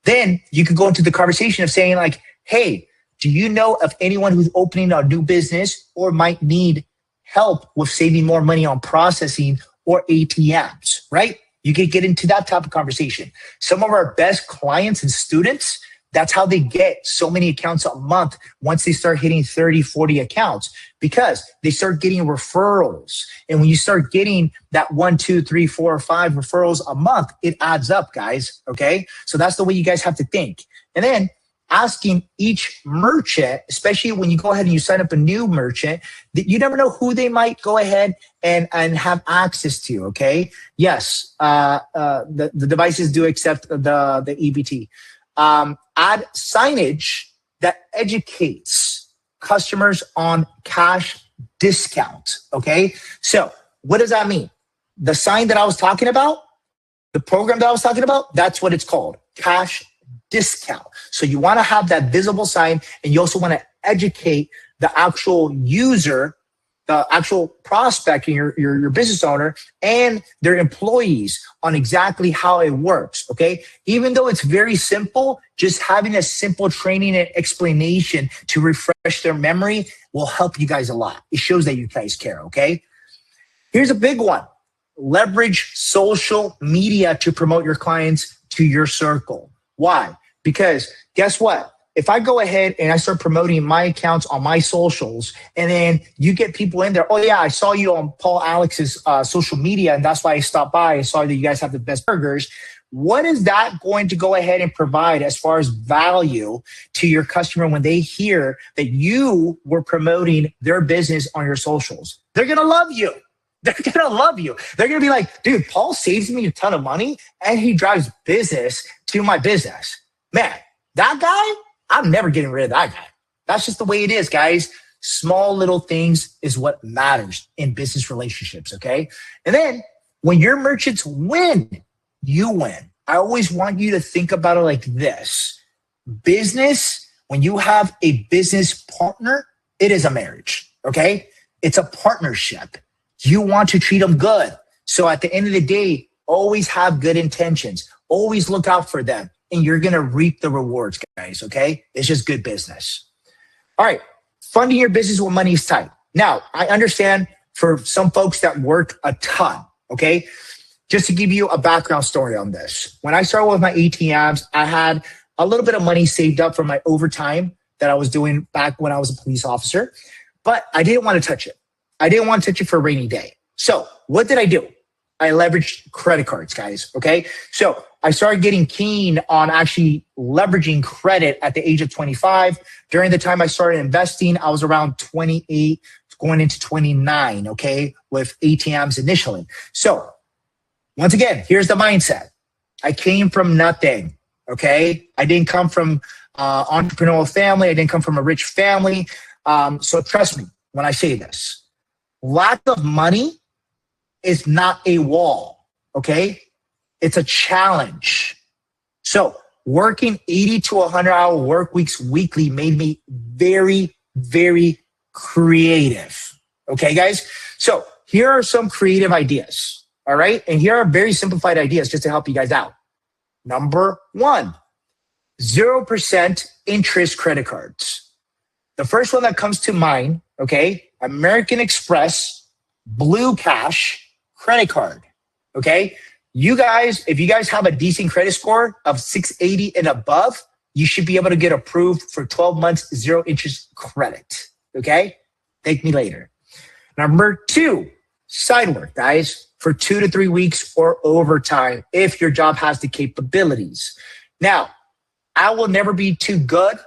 Then you could go into the conversation of saying like, hey, do you know of anyone who's opening a new business or might need help with saving more money on processing or ATMs, right? You can get into that type of conversation. Some of our best clients and students, that's how they get so many accounts a month once they start hitting 30, 40 accounts, because they start getting referrals. And when you start getting that 1, 2, 3, 4, or 5 referrals a month, it adds up, guys. Okay. So that's the way you guys have to think. And then asking each merchant, especially when you go ahead and you sign up a new merchant, that you never know who they might go ahead and have access to. Okay. Yes. The devices do accept the EBT. Add signage that educates customers on cash discount. Okay. So what does that mean? The sign that I was talking about, the program that I was talking about, that's what it's called. Cash discount. So you want to have that visible sign, and you also want to educate the actual user, the actual prospect, and your business owner and their employees on exactly how it works. Okay. Even though it's very simple, just having a simple training and explanation to refresh their memory will help you guys a lot. It shows that you guys care. Okay. Here's a big one. Leverage social media to promote your clients to your circle. Why? Because guess what? If I go ahead and I start promoting my accounts on my socials, and then you get people in there, oh yeah, I saw you on Paul Alex's social media, and that's why I stopped by. I saw that you guys have the best burgers. What is that going to go ahead and provide as far as value to your customer when they hear that you were promoting their business on your socials? They're going to love you. They're going to love you. They're going to be like, dude, Paul saves me a ton of money and he drives business to my business. Man, that guy, I'm never getting rid of that guy. That's just the way it is, guys. Small little things is what matters in business relationships, okay? And then when your merchants win, you win. I always want you to think about it like this. Business, when you have a business partner, it is a marriage, okay? It's a partnership. You want to treat them good. So at the end of the day, always have good intentions. Always look out for them, and you're going to reap the rewards, guys, okay? It's just good business. All right, funding your business when money is tight. Now, I understand for some folks that work a ton, okay? Just to give you a background story on this. When I started with my ATMs, I had a little bit of money saved up for my overtime that I was doing back when I was a police officer. but I didn't want to touch it. I didn't want to touch it for a rainy day. So what did I do? I leveraged credit cards, guys. Okay. So I started getting keen on actually leveraging credit at the age of 25. During the time I started investing, I was around 28, going into 29. Okay. With ATMs initially. So once again, here's the mindset. I came from nothing. Okay. I didn't come from entrepreneurial family. I didn't come from a rich family. So trust me when I say this, lack of money is not a wall, okay? It's a challenge. So working 80 to 100-hour work weeks weekly made me very, very creative, okay, guys? So here are some creative ideas, all right? And here are very simplified ideas just to help you guys out. Number one, 0% interest credit cards. The first one that comes to mind, okay, American Express Blue Cash credit card, okay? You guys, if you guys have a decent credit score of 680 and above, you should be able to get approved for 12 months, 0 interest credit, okay? Thank me later. Number two, side work, guys, for 2 to 3 weeks or overtime if your job has the capabilities. Now, I will never be too good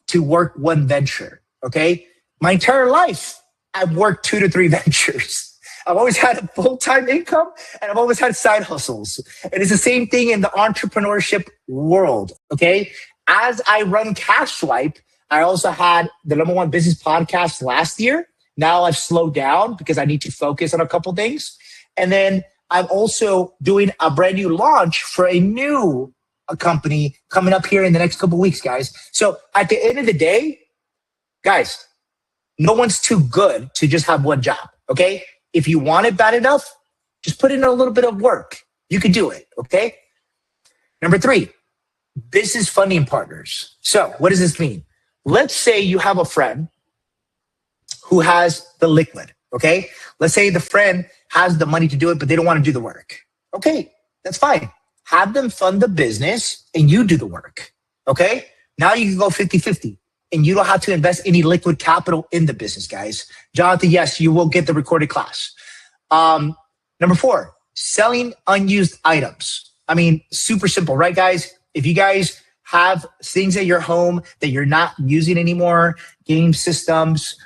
to work one venture, okay? My entire life, I've worked 2 to 3 ventures. I've always had a full-time income and I've always had side hustles. And it's the same thing in the entrepreneurship world, okay? As I run Cash Swipe, I also had the #1 business podcast last year. Now I've slowed down because I need to focus on a couple things. And then I'm also doing a brand new launch for a new company coming up here in the next couple weeks, guys. So at the end of the day, guys, no one's too good to just have one job, okay? If you want it bad enough, just put in a little bit of work. You can do it, okay? Number three, business funding partners. So what does this mean? Let's say you have a friend who has the liquid, okay? Let's say the friend has the money to do it, but they don't want to do the work. Okay, that's fine. Have them fund the business and you do the work, okay? Now you can go 50-50. And you don't have to invest any liquid capital in the business, guys. Jonathan, yes, you will get the recorded class. Number four, selling unused items. I mean, super simple, right, guys? If you guys have things at your home that you're not using anymore, game systems,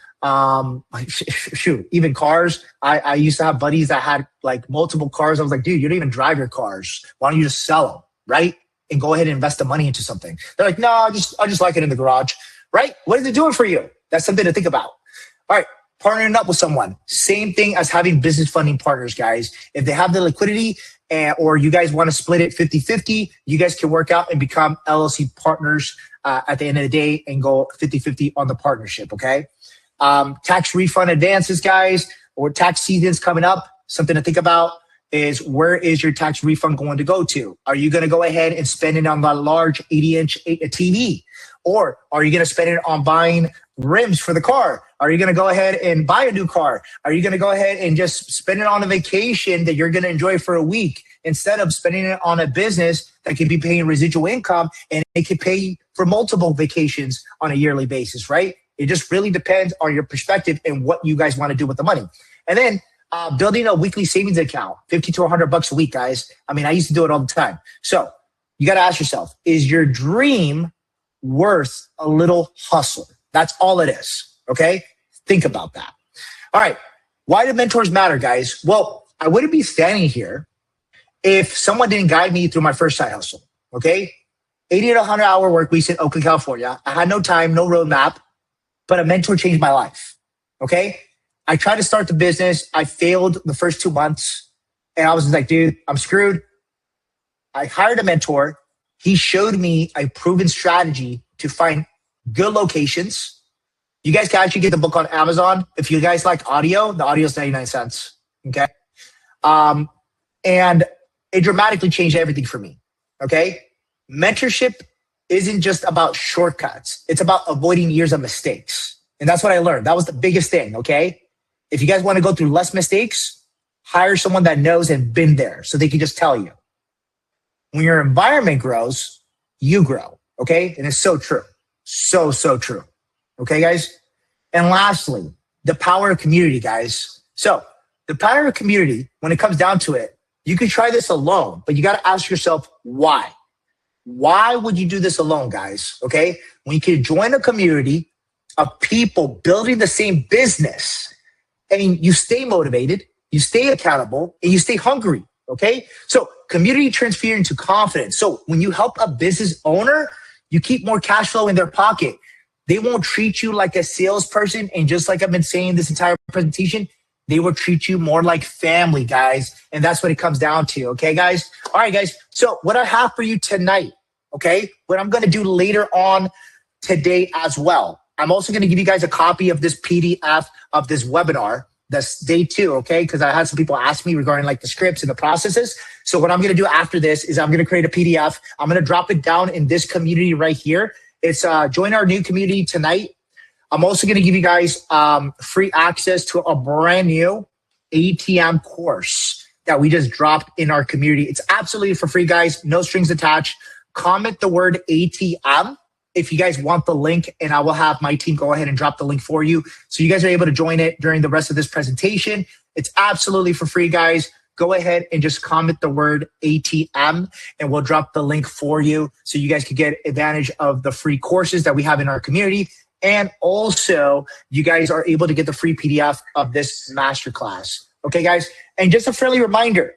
shoot, even cars. I used to have buddies that had like multiple cars. I was like, dude, you don't even drive your cars. Why don't you just sell them, right? And go ahead and invest the money into something. They're like, no, I just like it in the garage. Right? What is it doing for you? That's something to think about. All right. Partnering up with someone. Same thing as having business funding partners, guys. If they have the liquidity or you guys want to split it 50-50, you guys can work out and become LLC partners at the end of the day and go 50-50 on the partnership, okay? Tax refund advances, guys, or tax season's coming up. Something to think about is where is your tax refund going to go to? Are you going to go ahead and spend it on the large 80-inch TV? Or are you going to spend it on buying rims for the car? Are you going to go ahead and buy a new car? Are you going to go ahead and just spend it on a vacation that you're going to enjoy for a week instead of spending it on a business that can be paying residual income and it can pay for multiple vacations on a yearly basis, right? It just really depends on your perspective and what you guys want to do with the money. And then building a weekly savings account, 50 to 100 bucks a week, guys. I mean, I used to do it all the time. So you got to ask yourself, is your dream worth a little hustle? That's all it is. Okay. Think about that. All right. Why do mentors matter, guys? Well, I wouldn't be standing here if someone didn't guide me through my first side hustle. Okay. 80 to 100-hour work weeks in Oakland, California. I had no time, no roadmap, but a mentor changed my life. Okay. I tried to start the business. I failed the first 2 months and I was just like, dude, I'm screwed. I hired a mentor. He showed me a proven strategy to find good locations. You guys can actually get the book on Amazon. If you guys like audio, the audio is 99 cents. Okay. And it dramatically changed everything for me. Okay. Mentorship isn't just about shortcuts. It's about avoiding years of mistakes. And that's what I learned. That was the biggest thing. Okay. If you guys want to go through less mistakes, hire someone that knows and been there so they can just tell you. When your environment grows, you grow, okay? And it's so true. So true. Okay, guys? And lastly, the power of community, guys. So the power of community, when it comes down to it, you can try this alone, but you got to ask yourself why. Why would you do this alone, guys? Okay. When you can join a community of people building the same business, and you stay motivated, you stay accountable, and you stay hungry. Okay. So community transfer into confidence. So when you help a business owner, you keep more cash flow in their pocket. They won't treat you like a salesperson. And just like I've been saying this entire presentation, they will treat you more like family, guys. And that's what it comes down to. Okay, guys? All right, guys. So what I have for you tonight, okay, what I'm going to do later on today as well, I'm also going to give you guys a copy of this PDF of this webinar. That's day 2, okay? Because I had some people ask me regarding like the scripts and the processes. So what I'm going to do after this is I'm going to create a PDF. I'm going to drop it down in this community right here. It's join our new community tonight. I'm also going to give you guys free access to a brand new ATM course that we just dropped in our community. It's absolutely for free, guys. No strings attached. Comment the word ATM if you guys want the link, and I will have my team go ahead and drop the link for you. So you guys are able to join it during the rest of this presentation. It's absolutely for free, guys. Go ahead and just comment the word ATM, and we'll drop the link for you so you guys can get advantage of the free courses that we have in our community. And also, you guys are able to get the free PDF of this masterclass. Okay, guys? And just a friendly reminder,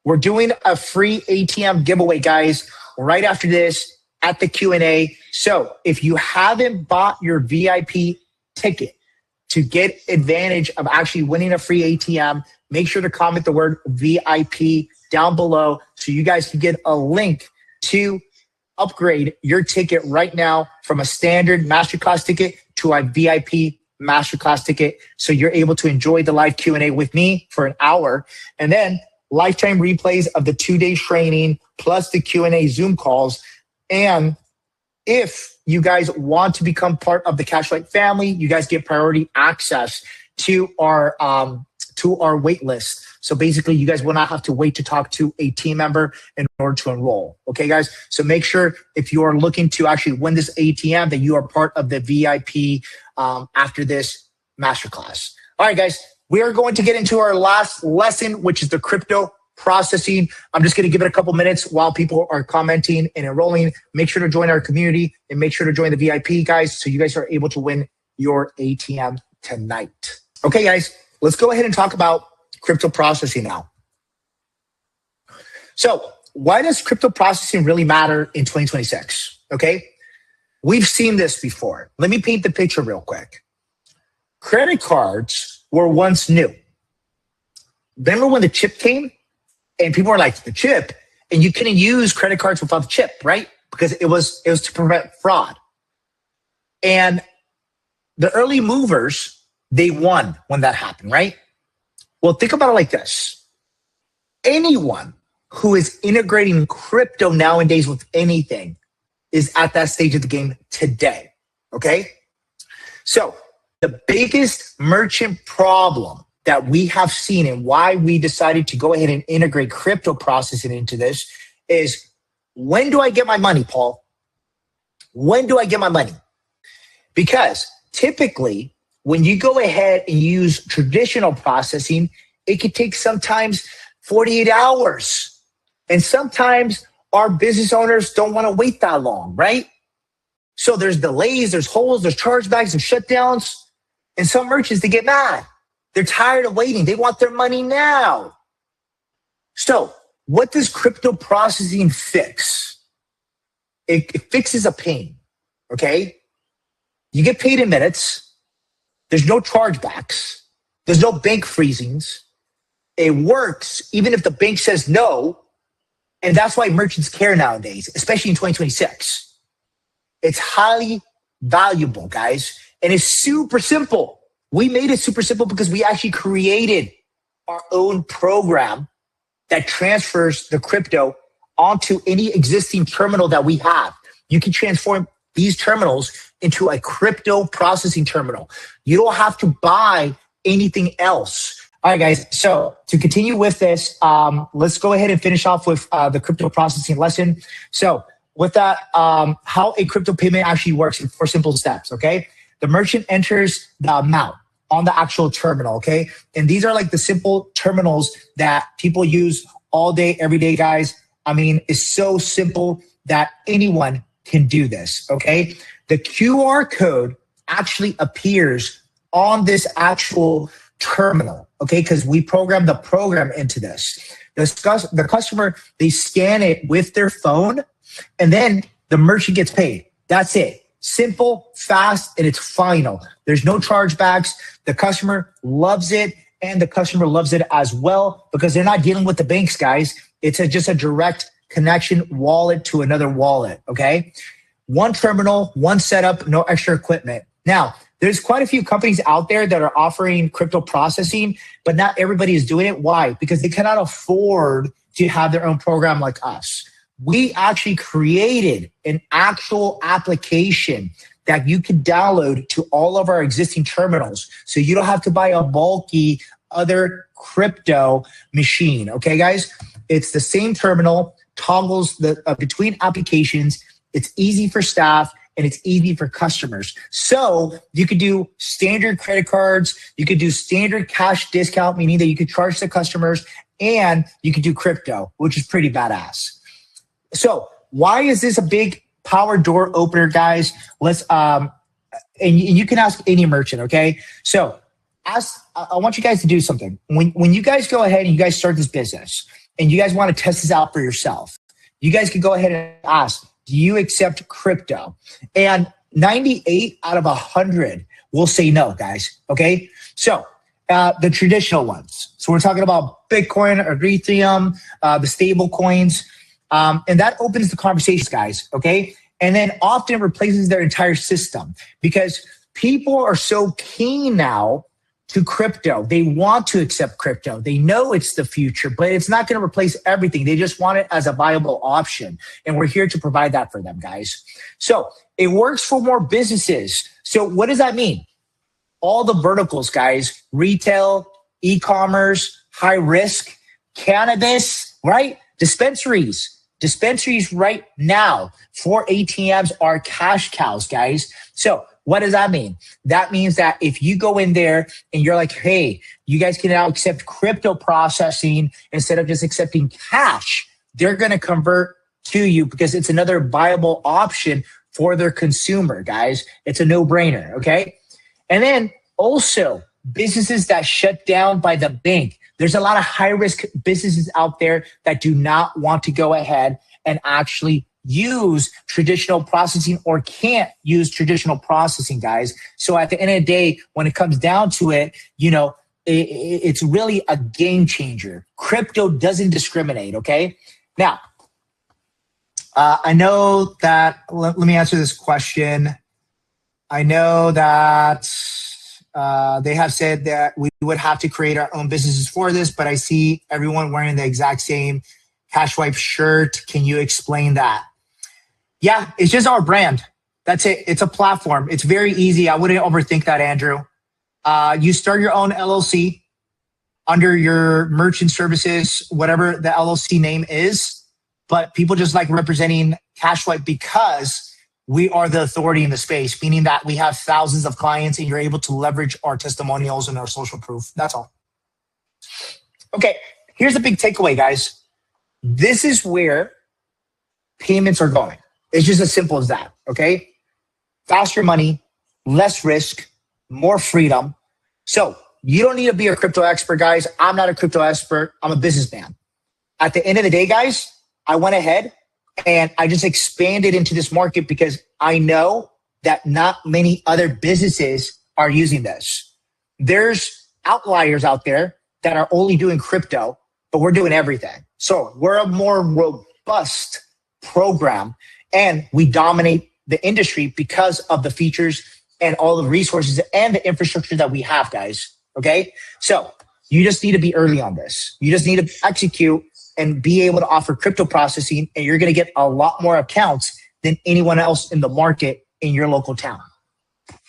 we're doing a free ATM giveaway, guys, right after this at the Q&A. So if you haven't bought your VIP ticket to get advantage of actually winning a free ATM, make sure to comment the word VIP down below so you guys can get a link to upgrade your ticket right now from a standard Masterclass ticket to a VIP Masterclass ticket. So you're able to enjoy the live Q&A with me for an hour, and then lifetime replays of the 2-day training plus the Q&A Zoom calls. And if you guys want to become part of the Cashflight family, you guys get priority access to our wait list. So basically, you guys will not have to wait to talk to a team member in order to enroll. Okay, guys? So make sure if you are looking to actually win this ATM that you are part of the VIP after this masterclass. All right, guys, we are going to get into our last lesson, which is the crypto processing. I'm just going to give it a couple minutes while people are commenting and enrolling. Make sure to join our community and make sure to join the VIP, guys, so you guys are able to win your ATM tonight. Okay, guys, let's go ahead and talk about crypto processing now. So why does crypto processing really matter in 2026? Okay, we've seen this before. Let me paint the picture real quick. Credit cards were once new. Remember when the chip came? And people were like, the chip, and you couldn't use credit cards without the chip, right? Because it was to prevent fraud. And the early movers, they won when that happened, right? Well, think about it like this. Anyone who is integrating crypto nowadays with anything is at that stage of the game today, okay? So the biggest merchant problem that we have seen and why we decided to go ahead and integrate crypto processing into this is, when do I get my money, Paul? When do I get my money? Because typically, when you go ahead and use traditional processing, it could take sometimes 48 hours. And sometimes our business owners don't want to wait that long, right? So there's delays, there's holes, there's chargebacks, there's shutdowns. And some merchants, they get mad. They're tired of waiting. They want their money now. So what does crypto processing fix? It fixes a pain, okay? You get paid in minutes. There's no chargebacks. There's no bank freezings. It works even if the bank says no. And that's why merchants care nowadays, especially in 2026. It's highly valuable, guys. And it's super simple. We made it super simple because we actually created our own program that transfers the crypto onto any existing terminal that we have. You can transform these terminals into a crypto processing terminal. You don't have to buy anything else. All right, guys. So to continue with this, let's go ahead and finish off with the crypto processing lesson. So with that, how a crypto payment actually works in 4 simple steps, okay? The merchant enters the amount. on the actual terminal, okay? And these are like the simple terminals that people use all day, every day, guys. I mean, it's so simple that anyone can do this, okay? The QR code actually appears on this actual terminal, okay? Because we program the program into this. The customer, they scan it with their phone, and then the merchant gets paid. That's it. Simple, fast, and it's final. There's no chargebacks. The customer loves it, and the customer loves it as well because they're not dealing with the banks, guys. It's just a direct connection wallet to another wallet, okay? One terminal, one setup, no extra equipment. Now, there's quite a few companies out there that are offering crypto processing, but not everybody is doing it. Why? Because they cannot afford to have their own program like us. We actually created an actual application that you can download to all of our existing terminals. So you don't have to buy a bulky other crypto machine. Okay, guys? It's the same terminal, toggles between applications. It's easy for staff and it's easy for customers. So you could do standard credit cards. You could do standard cash discount, meaning that you could charge the customers, and you could do crypto, which is pretty badass. So why is this a big power door opener, guys? Let's and you can ask any merchant, okay? So I want you guys to do something. When you guys go ahead and you guys start this business and you guys want to test this out for yourself, you guys can go ahead and ask, do you accept crypto? And 98 out of 100 will say no, guys, okay? So the traditional ones. So we're talking about Bitcoin or Ethereum, the stable coins. And that opens the conversations, guys, okay? And then often replaces their entire system because people are so keen now to crypto. They want to accept crypto. They know it's the future, but it's not going to replace everything. They just want it as a viable option. And we're here to provide that for them, guys. So it works for more businesses. So what does that mean? All the verticals, guys, retail, e-commerce, high risk, cannabis, right? Dispensaries right now for ATMs are cash cows, guys. So what does that mean? That means that if you go in there and you're like, hey, you guys can now accept crypto processing instead of just accepting cash, they're going to convert to you because it's another viable option for their consumer, guys. It's a no-brainer, okay? And then also businesses that shut down by the bank. There's a lot of high-risk businesses out there that do not want to go ahead and actually use traditional processing or can't use traditional processing, guys. So at the end of the day, when it comes down to it, you know, it's really a game changer. Crypto doesn't discriminate, okay? Now, I know that, let me answer this question. I know that they have said that we would have to create our own businesses for this, but I see everyone wearing the exact same Cash Wipe shirt. Can you explain that? Yeah, it's just our brand. That's it. It's a platform. It's very easy. I wouldn't overthink that, Andrew. You start your own LLC under your merchant services, whatever the LLC name is, but people just like representing Cash Wipe because we are the authority in the space, meaning that we have thousands of clients and you're able to leverage our testimonials and our social proof. That's all. Okay, here's the big takeaway, guys. This is where payments are going. It's just as simple as that, okay? Faster money, less risk, more freedom. So you don't need to be a crypto expert, guys. I'm not a crypto expert. I'm a businessman. At the end of the day, guys, I went ahead and I just expanded into this market because I know that not many other businesses are using this. There's outliers out there that are only doing crypto, but we're doing everything. So we're a more robust program and we dominate the industry because of the features and all the resources and the infrastructure that we have, guys. Okay. So you just need to be early on this. You just need to execute and be able to offer crypto processing, and you're going to get a lot more accounts than anyone else in the market in your local town.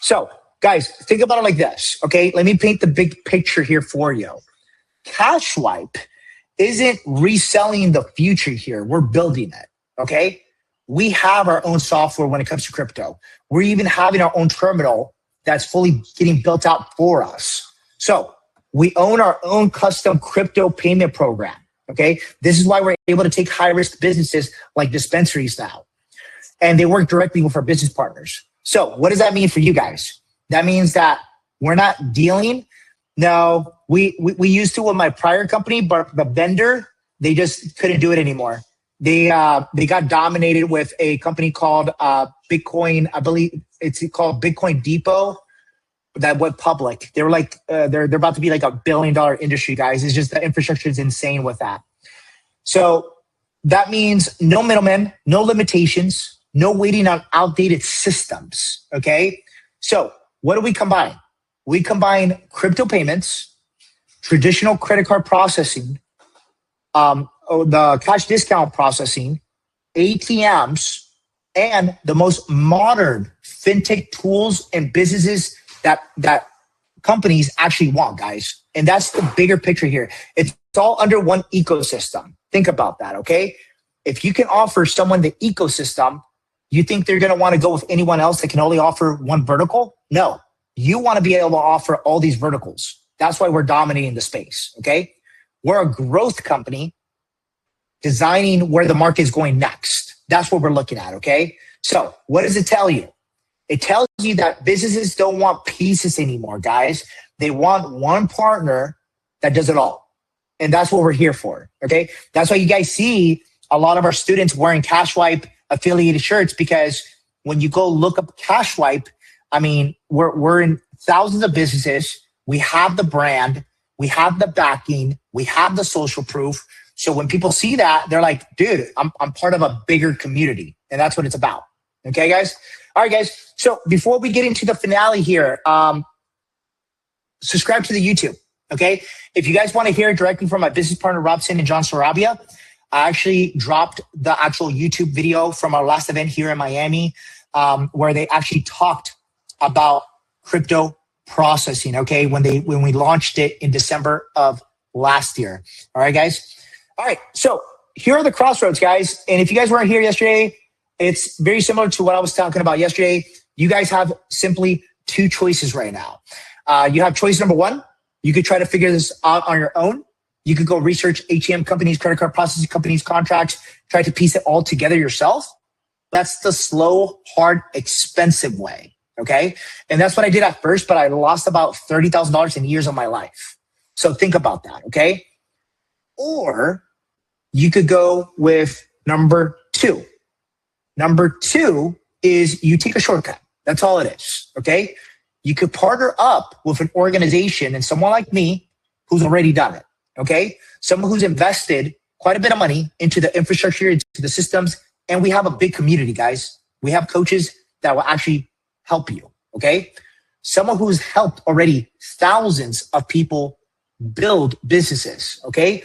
So guys, think about it like this. Okay. Let me paint the big picture here for you. Cash Wipe isn't reselling the future here. We're building it. Okay. We have our own software when it comes to crypto. We're even having our own terminal that's fully getting built out for us. So we own our own custom crypto payment program. Okay. This is why we're able to take high risk businesses like dispensaries now. And they work directly with our business partners. So what does that mean for you guys? That means that we're not dealing. No, we used to with my prior company, but the vendor, they just couldn't do it anymore. They got dominated with a company called Bitcoin. I believe it's called Bitcoin Depot. That went public. They were like they're about to be like $1 billion industry, guys. It's just the infrastructure is insane with that. So that means no middlemen, no limitations, no waiting on outdated systems. Okay. So what do we combine? We combine crypto payments, traditional credit card processing, the cash discount processing, ATMs, and the most modern fintech tools and businesses that companies actually want, guys. And that's the bigger picture here. It's all under one ecosystem. Think about that, okay? If you can offer someone the ecosystem, you think they're going to want to go with anyone else that can only offer one vertical? No. You want to be able to offer all these verticals. That's why we're dominating the space, okay? We're a growth company designing where the market is going next. That's what we're looking at, okay? So what does it tell you? It tells you that businesses don't want pieces anymore, guys. They want one partner that does it all. And that's what we're here for, okay? That's why you guys see a lot of our students wearing CashWipe affiliated shirts, because when you go look up CashWipe, I mean, we're in thousands of businesses. We have the brand, we have the backing, we have the social proof. So when people see that, they're like, dude, I'm part of a bigger community. And that's what it's about. Okay, guys? All right, guys. So before we get into the finale here, subscribe to the YouTube. Okay. If you guys want to hear it directly from my business partner, Robson and John Sarabia, I actually dropped the actual YouTube video from our last event here in Miami, where they actually talked about crypto processing. Okay. When we launched it in December of last year. All right, guys. All right. So here are the crossroads, guys. And if you guys weren't here yesterday, it's very similar to what I was talking about yesterday. You guys have simply two choices right now. You have choice number one. You could try to figure this out on your own. You could go research ATM companies, credit card processing companies, contracts, try to piece it all together yourself. That's the slow, hard, expensive way. Okay. And that's what I did at first, but I lost about $30,000 in years of my life. So think about that. Okay. Or you could go with number two. Number two is you take a shortcut. That's all it is. Okay. You could partner up with an organization and someone like me who's already done it. Okay. Someone who's invested quite a bit of money into the infrastructure, into the systems. And we have a big community, guys. We have coaches that will actually help you. Okay. Someone who's helped already thousands of people build businesses. Okay.